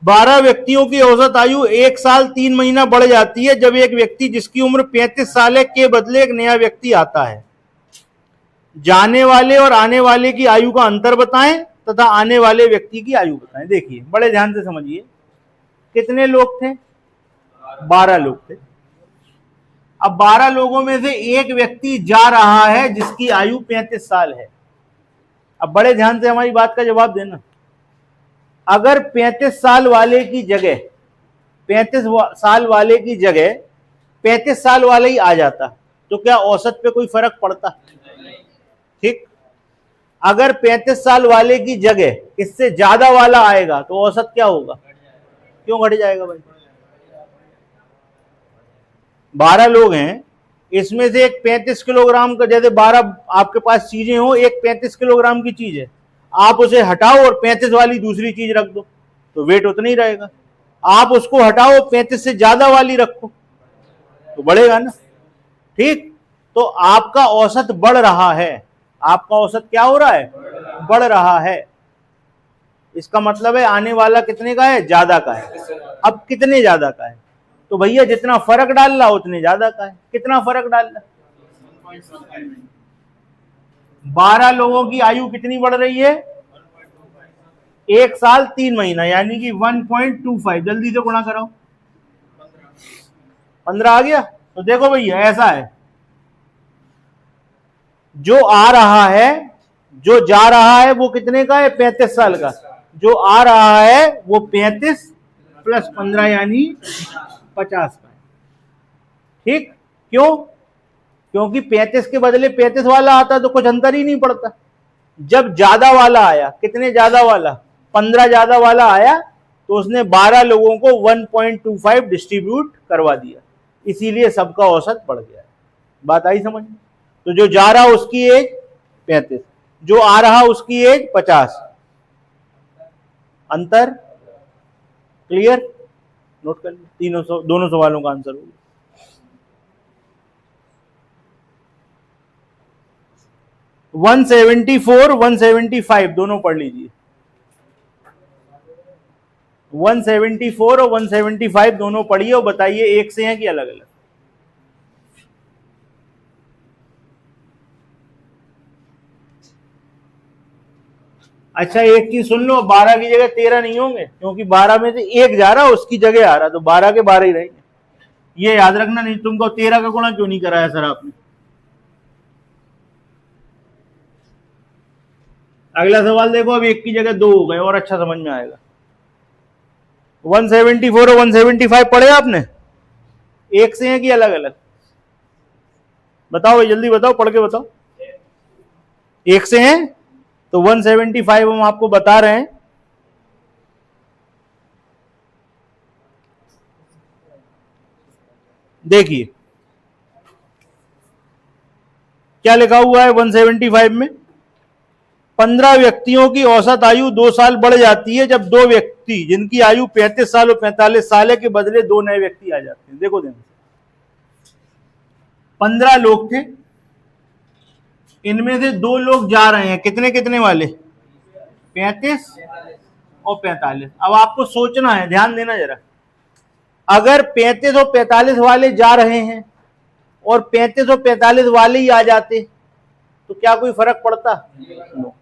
12 व्यक्तियों की औसत आयु 1 साल 3 महीना बढ़ जाती है जब एक व्यक्ति जिसकी उम्र 35 साल है के बदले एक नया व्यक्ति आता है। जाने वाले और आने वाले की आयु का अंतर बताएं तथा आने वाले व्यक्ति की आयु बताएं। देखिए बड़े ध्यान से समझिए, कितने लोग थे, 12 लोग थे। अब 12 लोगों में से एक व्यक्ति जा रहा है जिसकी आयु 35 साल है। अब बड़े ध्यान से हमारी बात का जवाब देना, अगर 35 साल वाले की जगह 35 साल वाले की जगह 35 साल वाले ही आ जाता तो क्या औसत पे कोई फर्क पड़ता, ठीक। अगर 35 साल वाले की जगह इससे ज्यादा वाला आएगा तो औसत क्या होगा, क्यों घट जाएगा भाई। 12 लोग हैं, इसमें से एक 35 किलोग्राम का, जैसे 12 आपके पास चीजें हो, एक 35 किलोग्राम की चीज है, आप उसे हटाओ और 35 वाली दूसरी चीज रख दो तो वेट उतना ही रहेगा। आप उसको हटाओ 35 से ज्यादा वाली रखो तो बढ़ेगा ना, ठीक। तो आपका औसत बढ़ रहा है, आपका औसत क्या हो रहा है, बढ़ रहा है। इसका मतलब है आने वाला कितने का है, ज्यादा का है। अब कितने ज्यादा का है, तो भैया जितना फर्क डाल रहा उतने ज्यादा का है। कितना फर्क डाल रहा, 12 लोगों की आयु कितनी बढ़ रही है, 1 साल 3 महीना, यानी कि 1.25। जल्दी से गुणा कराओ, 15 आ गया। तो देखो भैया ऐसा है, जो आ रहा है, जो जा रहा है वो कितने का है, 35 साल का। जो आ रहा है वो 35 प्लस 15 यानी 50 का है, ठीक। क्यों, क्योंकि 35 के बदले 35 वाला आता तो कुछ अंतर ही नहीं पड़ता। जब ज्यादा वाला आया, कितने ज्यादा वाला, 15 ज्यादा वाला आया, तो उसने 12 लोगों को 1.25 डिस्ट्रीब्यूट करवा दिया, इसीलिए सबका औसत बढ़ गया। बात आई समझ में। तो जो जा रहा उसकी एज 35, जो आ रहा उसकी एज 50, अंतर क्लियर, नोट कर लीजिए। दोनों सवालों का आंसर होगा। वन 174 175 दोनों पढ़ लीजिए। 174 और 175 दोनों पढ़िए और बताइए एक से हैं कि अलग अलग। अच्छा एक चीज सुन लो, 12 की जगह 13 नहीं होंगे, क्योंकि 12 में से एक जा रहा उसकी जगह आ रहा, तो 12 के 12 ही रहेंगे। ये याद रखना, नहीं तुमको 13 का गुणा क्यों नहीं कराया सर आपने। अगला सवाल देखो, अब एक की जगह दो हो गए और अच्छा समझ में आएगा। 174 और 175 पढ़े आपने? एक से हैं कि अलग अलग? बताओ भाई, जल्दी बताओ, पढ़ के बताओ। एक से हैं, तो 175 हम आपको बता रहे हैं। देखिए क्या लिखा हुआ है 175 में, 15 व्यक्तियों की औसत आयु 2 साल बढ़ जाती है जब दो व्यक्ति जिनकी आयु 35 साल और 45 साल है के बदले दो नए व्यक्ति आ जाते हैं। देखो 15 लोग थे, इनमें से दो लोग जा रहे हैं, कितने कितने वाले? 35 और 45। अब आपको सोचना है, ध्यान देना जरा, अगर 35 और 45 वाले जा रहे हैं और 35 और 45 वाले ही आ जाते तो क्या कोई फर्क पड़ता? नो,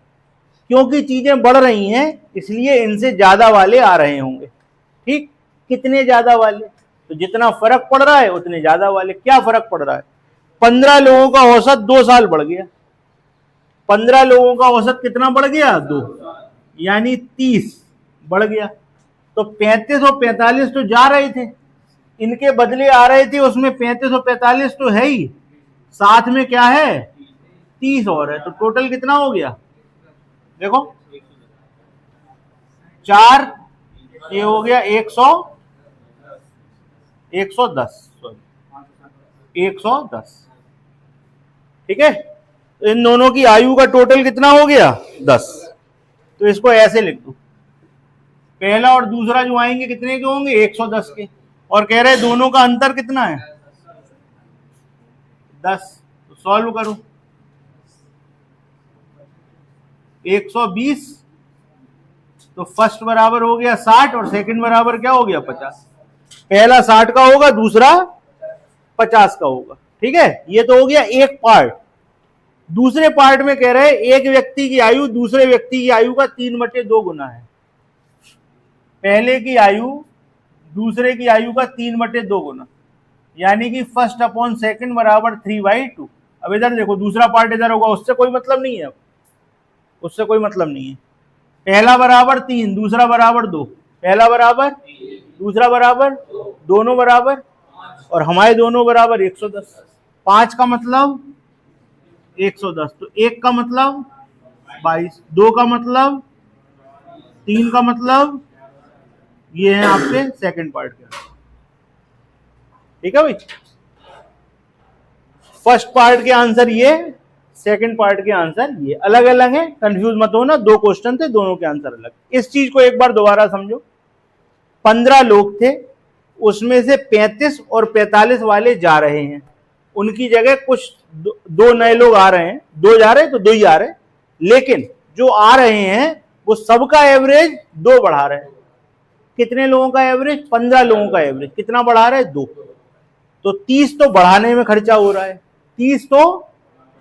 क्योंकि चीजें बढ़ रही हैं इसलिए इनसे ज्यादा वाले आ रहे होंगे। ठीक, कितने ज्यादा वाले? तो जितना फर्क पड़ रहा है उतने ज्यादा वाले। क्या फर्क पड़ रहा है? 15 लोगों का औसत 2 साल बढ़ गया। 15 लोगों का औसत कितना बढ़ गया? 2, यानी 30 बढ़ गया। तो 35 और 45 तो जा रहे थे, इनके बदले आ रहे थे, उसमें 35 और 45 तो है ही, साथ में क्या है? 30 और है। तो टोटल कितना हो गया? देखो 4, ये हो गया 110, 110। ठीक है, तो इन दोनों की आयु का टोटल कितना हो गया? 10। तो इसको ऐसे लिख दो, पहला और दूसरा जो आएंगे कितने के होंगे? 110 के। और कह रहे दोनों का अंतर कितना है? 10। तो सॉल्व करो, 120, तो फर्स्ट बराबर हो गया 60 और सेकंड बराबर क्या हो गया? 50। पहला 60 का होगा, दूसरा 50 का होगा। ठीक है, ये तो हो गया एक पार्ट। दूसरे पार्ट में कह रहे एक व्यक्ति की आयु दूसरे व्यक्ति की आयु का 3/2 गुना है। पहले की आयु दूसरे की आयु का 3/2 गुना, यानी कि फर्स्ट अपॉन सेकंड बराबर 3/2। अब इधर देखो, दूसरा पार्ट इधर होगा, उससे कोई मतलब नहीं है। अब उससे कोई मतलब नहीं है। पहला बराबर 3, दूसरा बराबर 2, पहला बराबर, दूसरा बराबर, दोनों बराबर, और हमारे दोनों बराबर 110। 5 का मतलब 110, तो 1 का मतलब 22, 2 का मतलब, 3 का मतलब, ये है आपके सेकंड पार्ट के। ठीक है भाई, फर्स्ट पार्ट के आंसर ये, सेकंड पार्ट के आंसर ये, अलग अलग है, कंफ्यूज मत हो ना, 2 क्वेश्चन थे, दोनों के आंसर अलग। इस चीज को एक बार दोबारा समझो, 15 लोग थे, उसमें से 35 और 45 वाले जा रहे हैं, उनकी जगह कुछ दो नए लोग आ रहे हैं, 2 जा रहे हैं तो 2 ही आ रहे हैं, लेकिन जो आ रहे हैं वो सबका एवरेज 2 बढ़ा रहे हैं। कितने लोगों का एवरेज? 15 लोगों का एवरेज कितना बढ़ा रहे हैं? 2। तो 30 तो बढ़ाने में खर्चा हो रहा है, 30 तो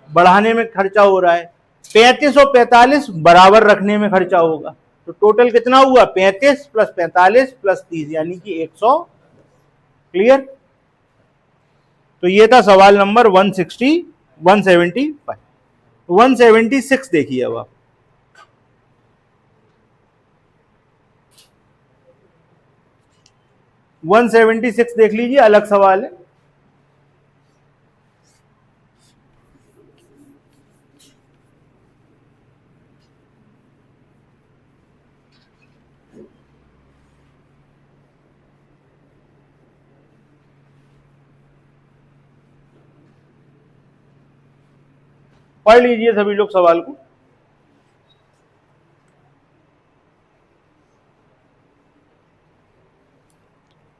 बढ़ाने में खर्चा हो रहा है, 35 और 45 बराबर रखने में खर्चा होगा। तो टोटल कितना हुआ? 35 + 45 + 30, यानी कि 100। क्लियर? तो ये था सवाल नंबर 175। 176 देखिए अब आप। वन 176 देख लीजिए, अलग सवाल है। पढ़ लीजिए सभी लोग सवाल को।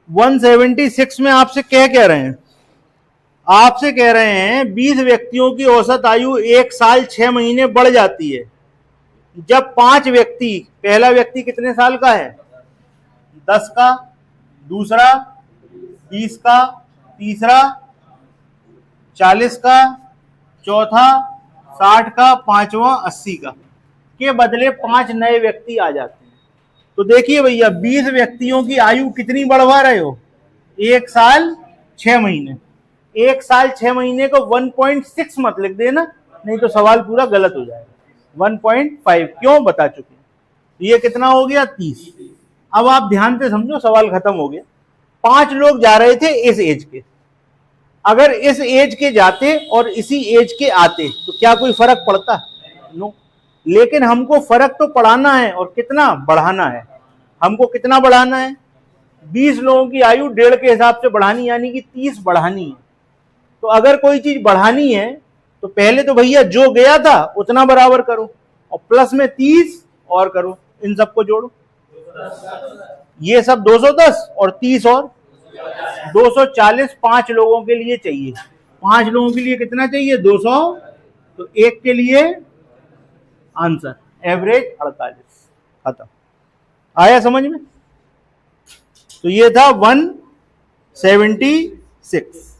वन 176 में आपसे क्या कह रहे हैं? आपसे कह रहे हैं 20 व्यक्तियों की औसत आयु 1 साल 6 महीने बढ़ जाती है जब 5 व्यक्ति, पहला व्यक्ति कितने साल का है? 10 का, दूसरा 20 का, तीसरा 40 का, चौथा 60 का, पांचवा 80 का, के बदले 5 नए व्यक्ति आ जाते हैं। तो देखिए भैया, 20 व्यक्तियों की आयु कितनी बढ़वा रहे हो? 1 साल 6 महीने। 1 साल 6 महीने को 1.6 मत लिख देना, नहीं तो सवाल पूरा गलत हो जाएगा। 1.5 क्यों बता चुके हैं। ये कितना हो गया 30। अब आप ध्यान से समझो, सवाल खत्म हो गया। 5 लोग जा रहे थे इस एज के, अगर इस एज के जाते और इसी एज के आते तो क्या कोई फर्क पड़ता? नो। लेकिन हमको फर्क तो पढ़ाना है और कितना बढ़ाना है। हमको कितना बढ़ाना है? 20 लोगों की आयु 1.5 के हिसाब से बढ़ानी, यानी कि 30 बढ़ानी है। तो अगर कोई चीज बढ़ानी है तो पहले तो भैया जो गया था उतना बराबर करो और प्लस में 30 और करो, इन सबको जोड़ो। ये सब 210 और 30 और 240 5 लोगों के लिए चाहिए। 5 लोगों के लिए कितना चाहिए? 200। तो एक के लिए आंसर एवरेज 48। खत्म। आया समझ में? तो ये था 176।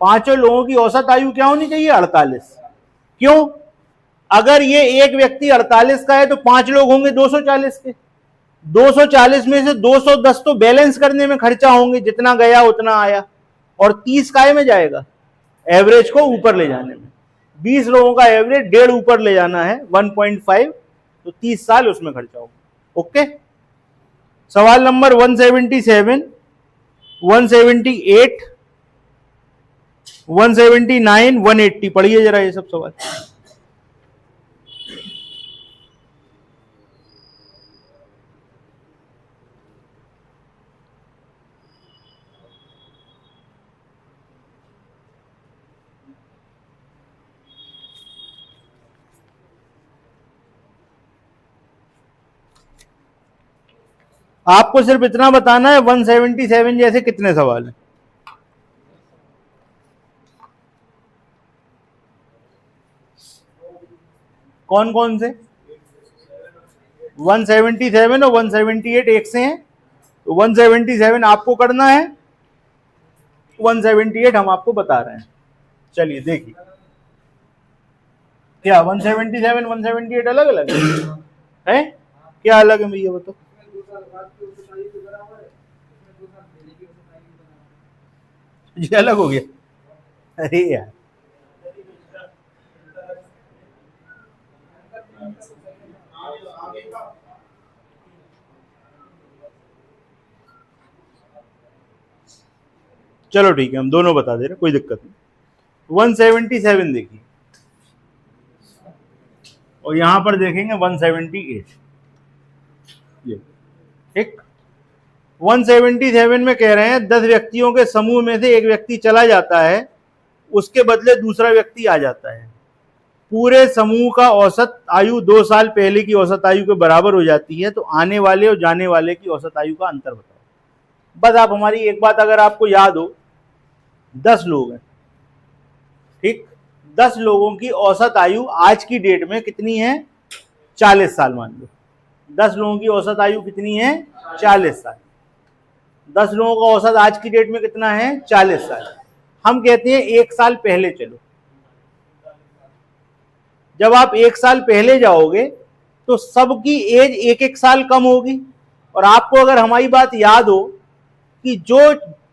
5 लोगों की औसत आयु क्या होनी चाहिए? 48। क्यों? अगर ये एक व्यक्ति 48 का है तो 5 लोग होंगे 240 के। 240 में से 210 तो बैलेंस करने में खर्चा होंगे, जितना गया उतना आया, और 30 काय में जाएगा? एवरेज को ऊपर ले जाने में। 20 लोगों का एवरेज 1.5 ऊपर ले जाना है 1.5, तो 30 साल उसमें खर्चा होगा। ओके। सवाल नंबर 177, 178, 179, 180 पढ़िए जरा ये सब सवाल। आपको सिर्फ इतना बताना है 177 जैसे कितने सवाल हैं। कौन कौन से? 177 और 178 एक से हैं, तो 177 आपको करना है, 178 हम आपको बता रहे हैं। चलिए देखिए, क्या 177 178 अलग अलग है? क्या अलग है भैया बताओ? ये अलग हो गया। अरे यार, चलो ठीक है, हम दोनों बता दे रहे, कोई दिक्कत नहीं। 177 देखिए, और यहां पर देखेंगे 178। ये ठीक। 177 में कह रहे हैं 10 व्यक्तियों के समूह में से एक व्यक्ति चला जाता है, उसके बदले दूसरा व्यक्ति आ जाता है। पूरे समूह का औसत आयु 2 साल पहले की औसत आयु के बराबर हो जाती है, तो आने वाले और जाने वाले की औसत आयु का अंतर बताओ। बस आप हमारी एक बात अगर आपको याद हो, 10 लोग हैं, ठीक। 10 लोगों की औसत आयु आज की डेट में कितनी है? 40 साल मान लो। 10 लोगों की औसत आयु कितनी है? 40 साल। 10 लोगों का औसत आज की डेट में कितना है? 40 साल। हम कहते हैं 1 साल पहले चलो। जब आप 1 साल पहले जाओगे तो सबकी एज 1-1 साल कम होगी। और आपको अगर हमारी बात याद हो कि जो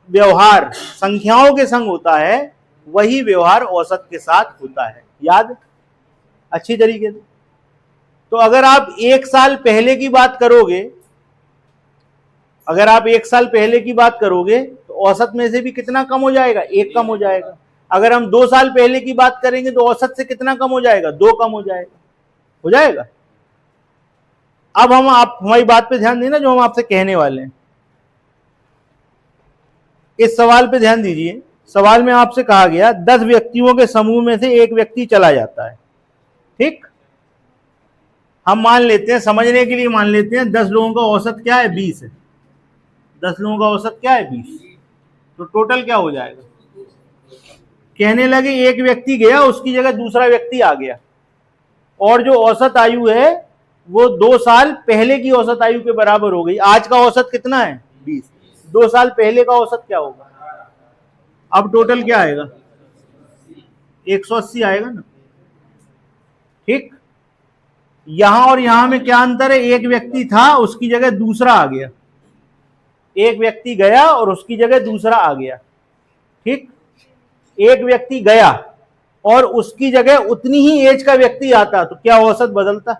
व्यवहार संख्याओं के संग होता है वही व्यवहार औसत के साथ होता है, याद अच्छी तरीके से। तो अगर आप 1 साल पहले की बात करोगे, अगर आप 1 साल पहले की बात करोगे तो औसत में से भी कितना कम हो जाएगा? 1 कम हो जाएगा। अगर हम 2 साल पहले की बात करेंगे तो औसत से कितना कम हो जाएगा? 2 कम हो जाएगा। हो जाएगा। अब हम आप हमारी बात पे ध्यान देना जो हम आपसे कहने वाले हैं। इस सवाल पे ध्यान दीजिए। सवाल में आपसे कहा गया 10 व्यक्तियों के समूह में से एक व्यक्ति चला जाता है, ठीक। हम मान लेते हैं, समझने के लिए मान लेते हैं 10 लोगों का औसत क्या है? 20 है। 10 लोगों का औसत क्या है? 20। तो टोटल क्या हो जाएगा? कहने लगे एक व्यक्ति गया, उसकी जगह दूसरा व्यक्ति आ गया, और जो औसत आयु है वो 2 साल पहले की औसत आयु के बराबर हो गई। आज का औसत कितना है? 20। 2 साल पहले का औसत क्या होगा? अब टोटल क्या आएगा? 180 आएगा ना, ठीक। यहां और यहां में क्या अंतर है? एक व्यक्ति था, उसकी जगह दूसरा आ गया। एक व्यक्ति गया और उसकी जगह दूसरा आ गया, ठीक। एक व्यक्ति गया, और उसकी जगह उतनी ही एज का व्यक्ति आता तो क्या औसत बदलता?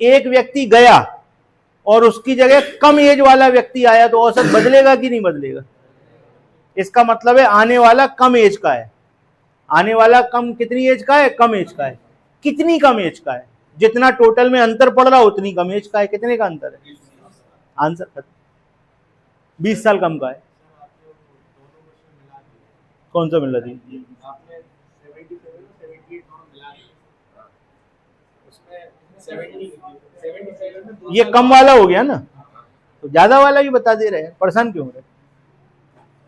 एक व्यक्ति गया और उसकी जगह कम एज वाला व्यक्ति आया तो औसत बदलेगा कि नहीं बदलेगा? इसका मतलब है आने वाला कम एज का है। आने वाला कम कितनी एज का है? कम एज का है। कितनी कम एज का है? जितना टोटल में अंतर पड़ रहा उतनी कम एज का है। कितने का अंतर है? आंसर खत्म। 20 साल कम का है। कौन सा मिला थी? ये कम वाला हो गया ना, तो ज्यादा वाला भी बता दे रहे हैं, परेशान क्यों हो रहे?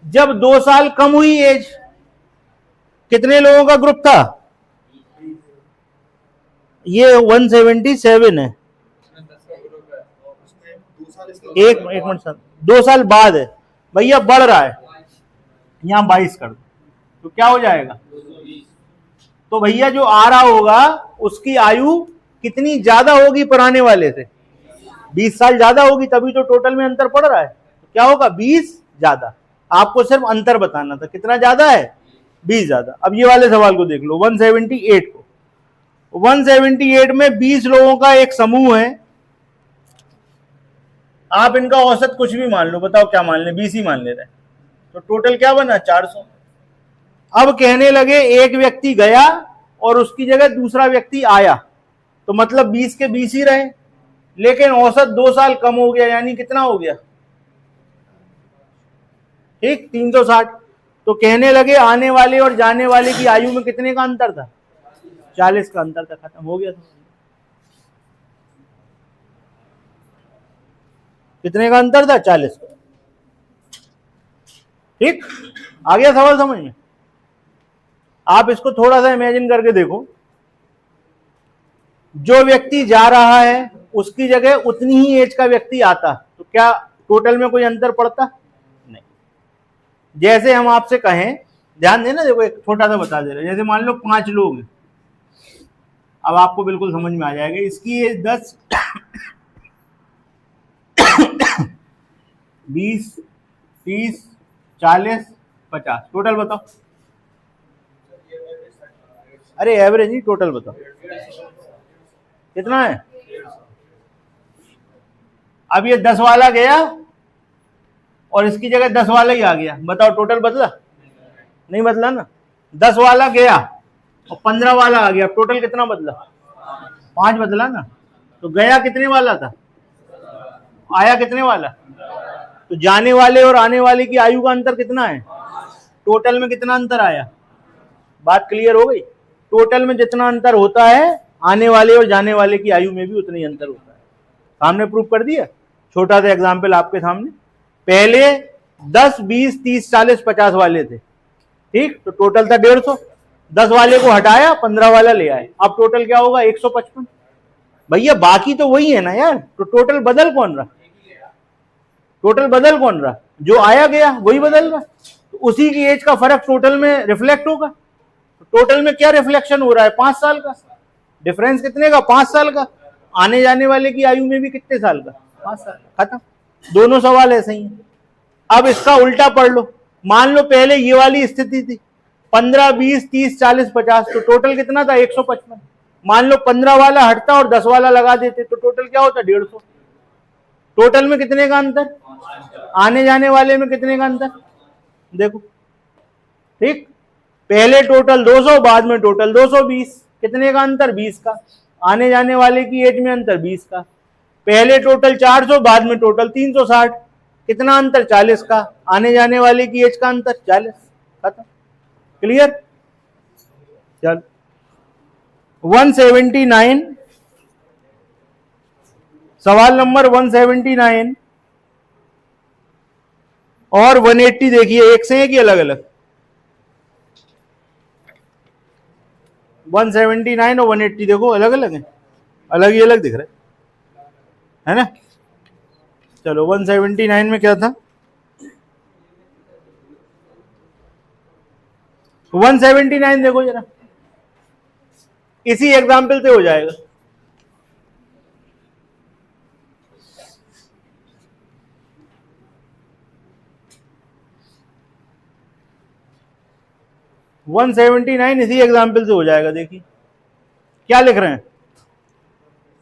जब 2 साल कम हुई एज, कितने लोगों का ग्रुप था? ये 177 है। एक मिनट सर, 2 साल बाद है भैया, बढ़ रहा है, यहां 22 कर दो तो क्या हो जाएगा? तो भैया जो आ रहा होगा उसकी आयु कितनी ज्यादा होगी पुराने वाले से? 20 साल ज्यादा होगी, तभी तो टोटल में अंतर पड़ रहा है। तो क्या होगा? 20 ज्यादा। आपको सिर्फ अंतर बताना था, कितना ज्यादा है? 20 ज्यादा। अब ये वाले सवाल को देख लो, 178 को। 178 में 20 लोगों का एक समूह है। आप इनका औसत कुछ भी मान लो, बताओ क्या मान ले? 20 ही मान ले रहे हैं, तो टोटल क्या बना? 400। अब कहने लगे एक व्यक्ति गया और उसकी जगह दूसरा व्यक्ति आया, तो मतलब 20 के 20 ही रहे, लेकिन औसत 2 साल कम हो गया, यानी कितना हो गया? ठीक, 360। तो कहने लगे आने वाले और जाने वाले की आयु में कितने का अंतर था? 40 का अंतर था। खत्म हो गया। कितने का अंतर था? 40 का। ठीक, आ गया सवाल समझ में? आप इसको थोड़ा सा इमेजिन करके देखो, जो व्यक्ति जा रहा है उसकी जगह उतनी ही एज का व्यक्ति आता तो क्या टोटल में कोई अंतर पड़ता? नहीं। जैसे हम आपसे कहें, ध्यान देना, देखो एक छोटा सा बता दे रहे, जैसे मान लो 5 लोग हैं, अब आपको बिल्कुल समझ में आ जाएगा। इसकी एज 10 20 30 40 50, टोटल बताओ। अरे एवरेज नहीं, टोटल बताओ कितना है। अब ये 10 वाला गया और इसकी जगह 10 वाला ही आ गया, बताओ टोटल बदला? नहीं बदला ना। 10 वाला गया और 15 वाला आ गया, टोटल कितना बदला? 5 बदला ना। तो गया कितने वाला था? आया कितने वाला? तो जाने वाले और आने वाले की आयु का अंतर कितना है? टोटल में कितना अंतर आया? बात क्लियर हो गई? टोटल में जितना अंतर होता है, आने वाले और जाने वाले की आयु में भी उतना ही अंतर होता है। सामने प्रूफ कर दिया। छोटा सा एग्जाम्पल आपके सामने। पहले 10 20 30 40 50 वाले थे, ठीक, तो टोटल था 150। 10 वाले को हटाया, 15 वाला ले आए, अब टोटल क्या होगा? 155। भैया बाकी तो वही है ना यार, तो टोटल बदल कौन रहा? टोटल बदल कौन रहा? जो आया गया वही बदल रहा, तो उसी की एज का फर्क टोटल में रिफ्लेक्ट होगा। तो टोटल में क्या रिफ्लेक्शन हो रहा है? 5 साल का डिफरेंस। कितने का? 5 साल का। आने जाने वाले की आयु में भी कितने साल का? 5 साल। खत्म। दोनों सवाल ऐसे ही हैं। अब इसका उल्टा पढ़ लो। मान लो पहले ये वाली स्थिति थी, 15 20 30 40 50, तो टोटल कितना था? 155। मान लो 15 वाला हटता और 10 वाला लगा देते तो टोटल क्या होता? 150। टोटल में कितने का अंतर? आने जाने वाले में कितने का अंतर? देखो, ठीक, पहले टोटल 200, बाद में टोटल 220। कितने का अंतर? 20 का। आने जाने वाले की एज में अंतर 20 का। पहले टोटल 400, बाद में टोटल 360। कितना अंतर? 40 का। आने जाने वाले की एज का अंतर 40। खत्म। क्लियर? चल 179, सवाल नंबर 179 और 180 देखिए, एक से है कि अलग अलग? 179 और 180 देखो अलग अलग है, अलग ही अलग दिख रहे है ना। चलो 179 में क्या था? 179 देखो जरा, इसी एग्जाम्पल से हो जाएगा। 179 इसी एग्जाम्पल से हो जाएगा। देखिए क्या लिख रहे हैं,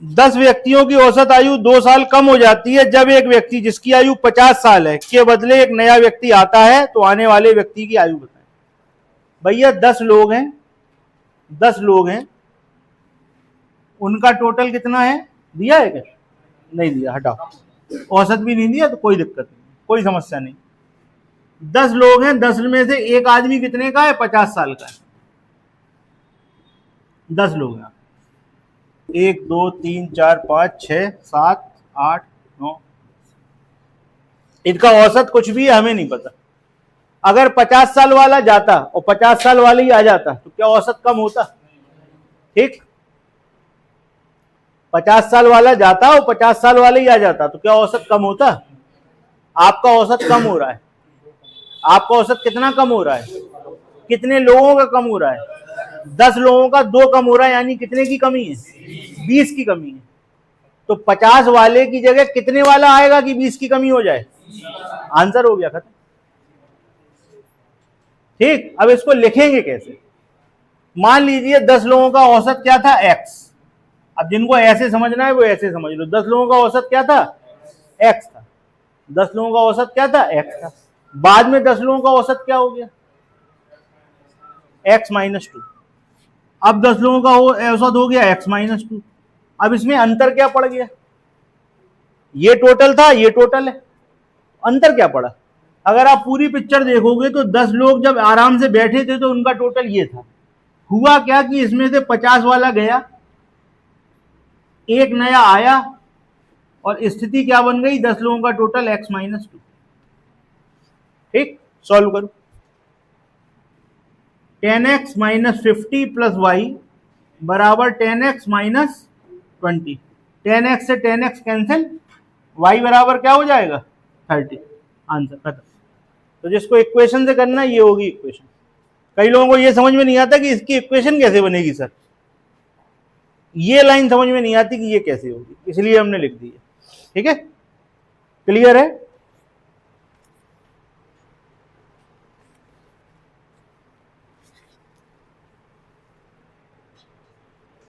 10 व्यक्तियों की औसत आयु 2 साल कम हो जाती है जब एक व्यक्ति जिसकी आयु 50 साल है के बदले एक नया व्यक्ति आता है, तो आने वाले व्यक्ति की आयु बताएं। भैया 10 लोग हैं, 10 लोग हैं, उनका टोटल कितना है, दिया है क्या? नहीं दिया, हटाओ। औसत भी नहीं दिया तो कोई दिक्कत नहीं, कोई समस्या नहीं। 10 लोग हैं, 10 में से एक आदमी कितने का है, 50 साल का है। 10 लोग हैं, 1 2 3 4 5 6 7 8 9, इनका औसत कुछ भी है हमें नहीं पता। अगर 50 साल वाला जाता और 50 साल वाले ही आ जाता तो क्या औसत कम होता? ठीक, 50 साल वाला जाता और 50 साल वाले ही आ जाता तो क्या औसत कम होता? आपका औसत कम हो रहा है। आपका औसत कितना कम हो रहा है? कितने लोगों का कम हो रहा है? 10 लोगों का 2 कम हो रहा है, यानी कितने की कमी है? 20 की कमी है। तो 50 वाले की जगह कितने वाला आएगा कि 20 की कमी हो जाए? आंसर हो गया, खत्म। ठीक, अब इसको लिखेंगे कैसे? मान लीजिए 10 लोगों का औसत क्या था, x। अब जिनको ऐसे समझना है वो ऐसे समझ लो। 10 लोगों का औसत क्या था, x था। 10 लोगों का औसत क्या था, x था। बाद में 10 लोगों का औसत क्या हो गया, x माइनस 2। अब 10 लोगों का औसत हो गया x माइनस 2। अब इसमें अंतर क्या पड़ गया, ये टोटल था, ये टोटल है, अंतर क्या पड़ा? अगर आप पूरी पिक्चर देखोगे तो 10 लोग जब आराम से बैठे थे तो उनका टोटल ये था। हुआ क्या कि इसमें से 50 वाला गया, एक नया आया, और स्थिति क्या बन गई, 10 लोगों का टोटल x माइनस 2। ठीक, सॉल्व करो। 10x माइनस 50 प्लस वाई बराबर 10x माइनस 20। 10x से 10x कैंसिल, y बराबर क्या हो जाएगा, 30। आंसर खत्म। तो जिसको इक्वेशन से करना है ये होगी इक्वेशन। कई लोगों को ये समझ में नहीं आता कि इसकी इक्वेशन कैसे बनेगी सर, ये लाइन समझ में नहीं आती कि ये कैसे होगी, इसलिए हमने लिख दी है। ठीक है, क्लियर है?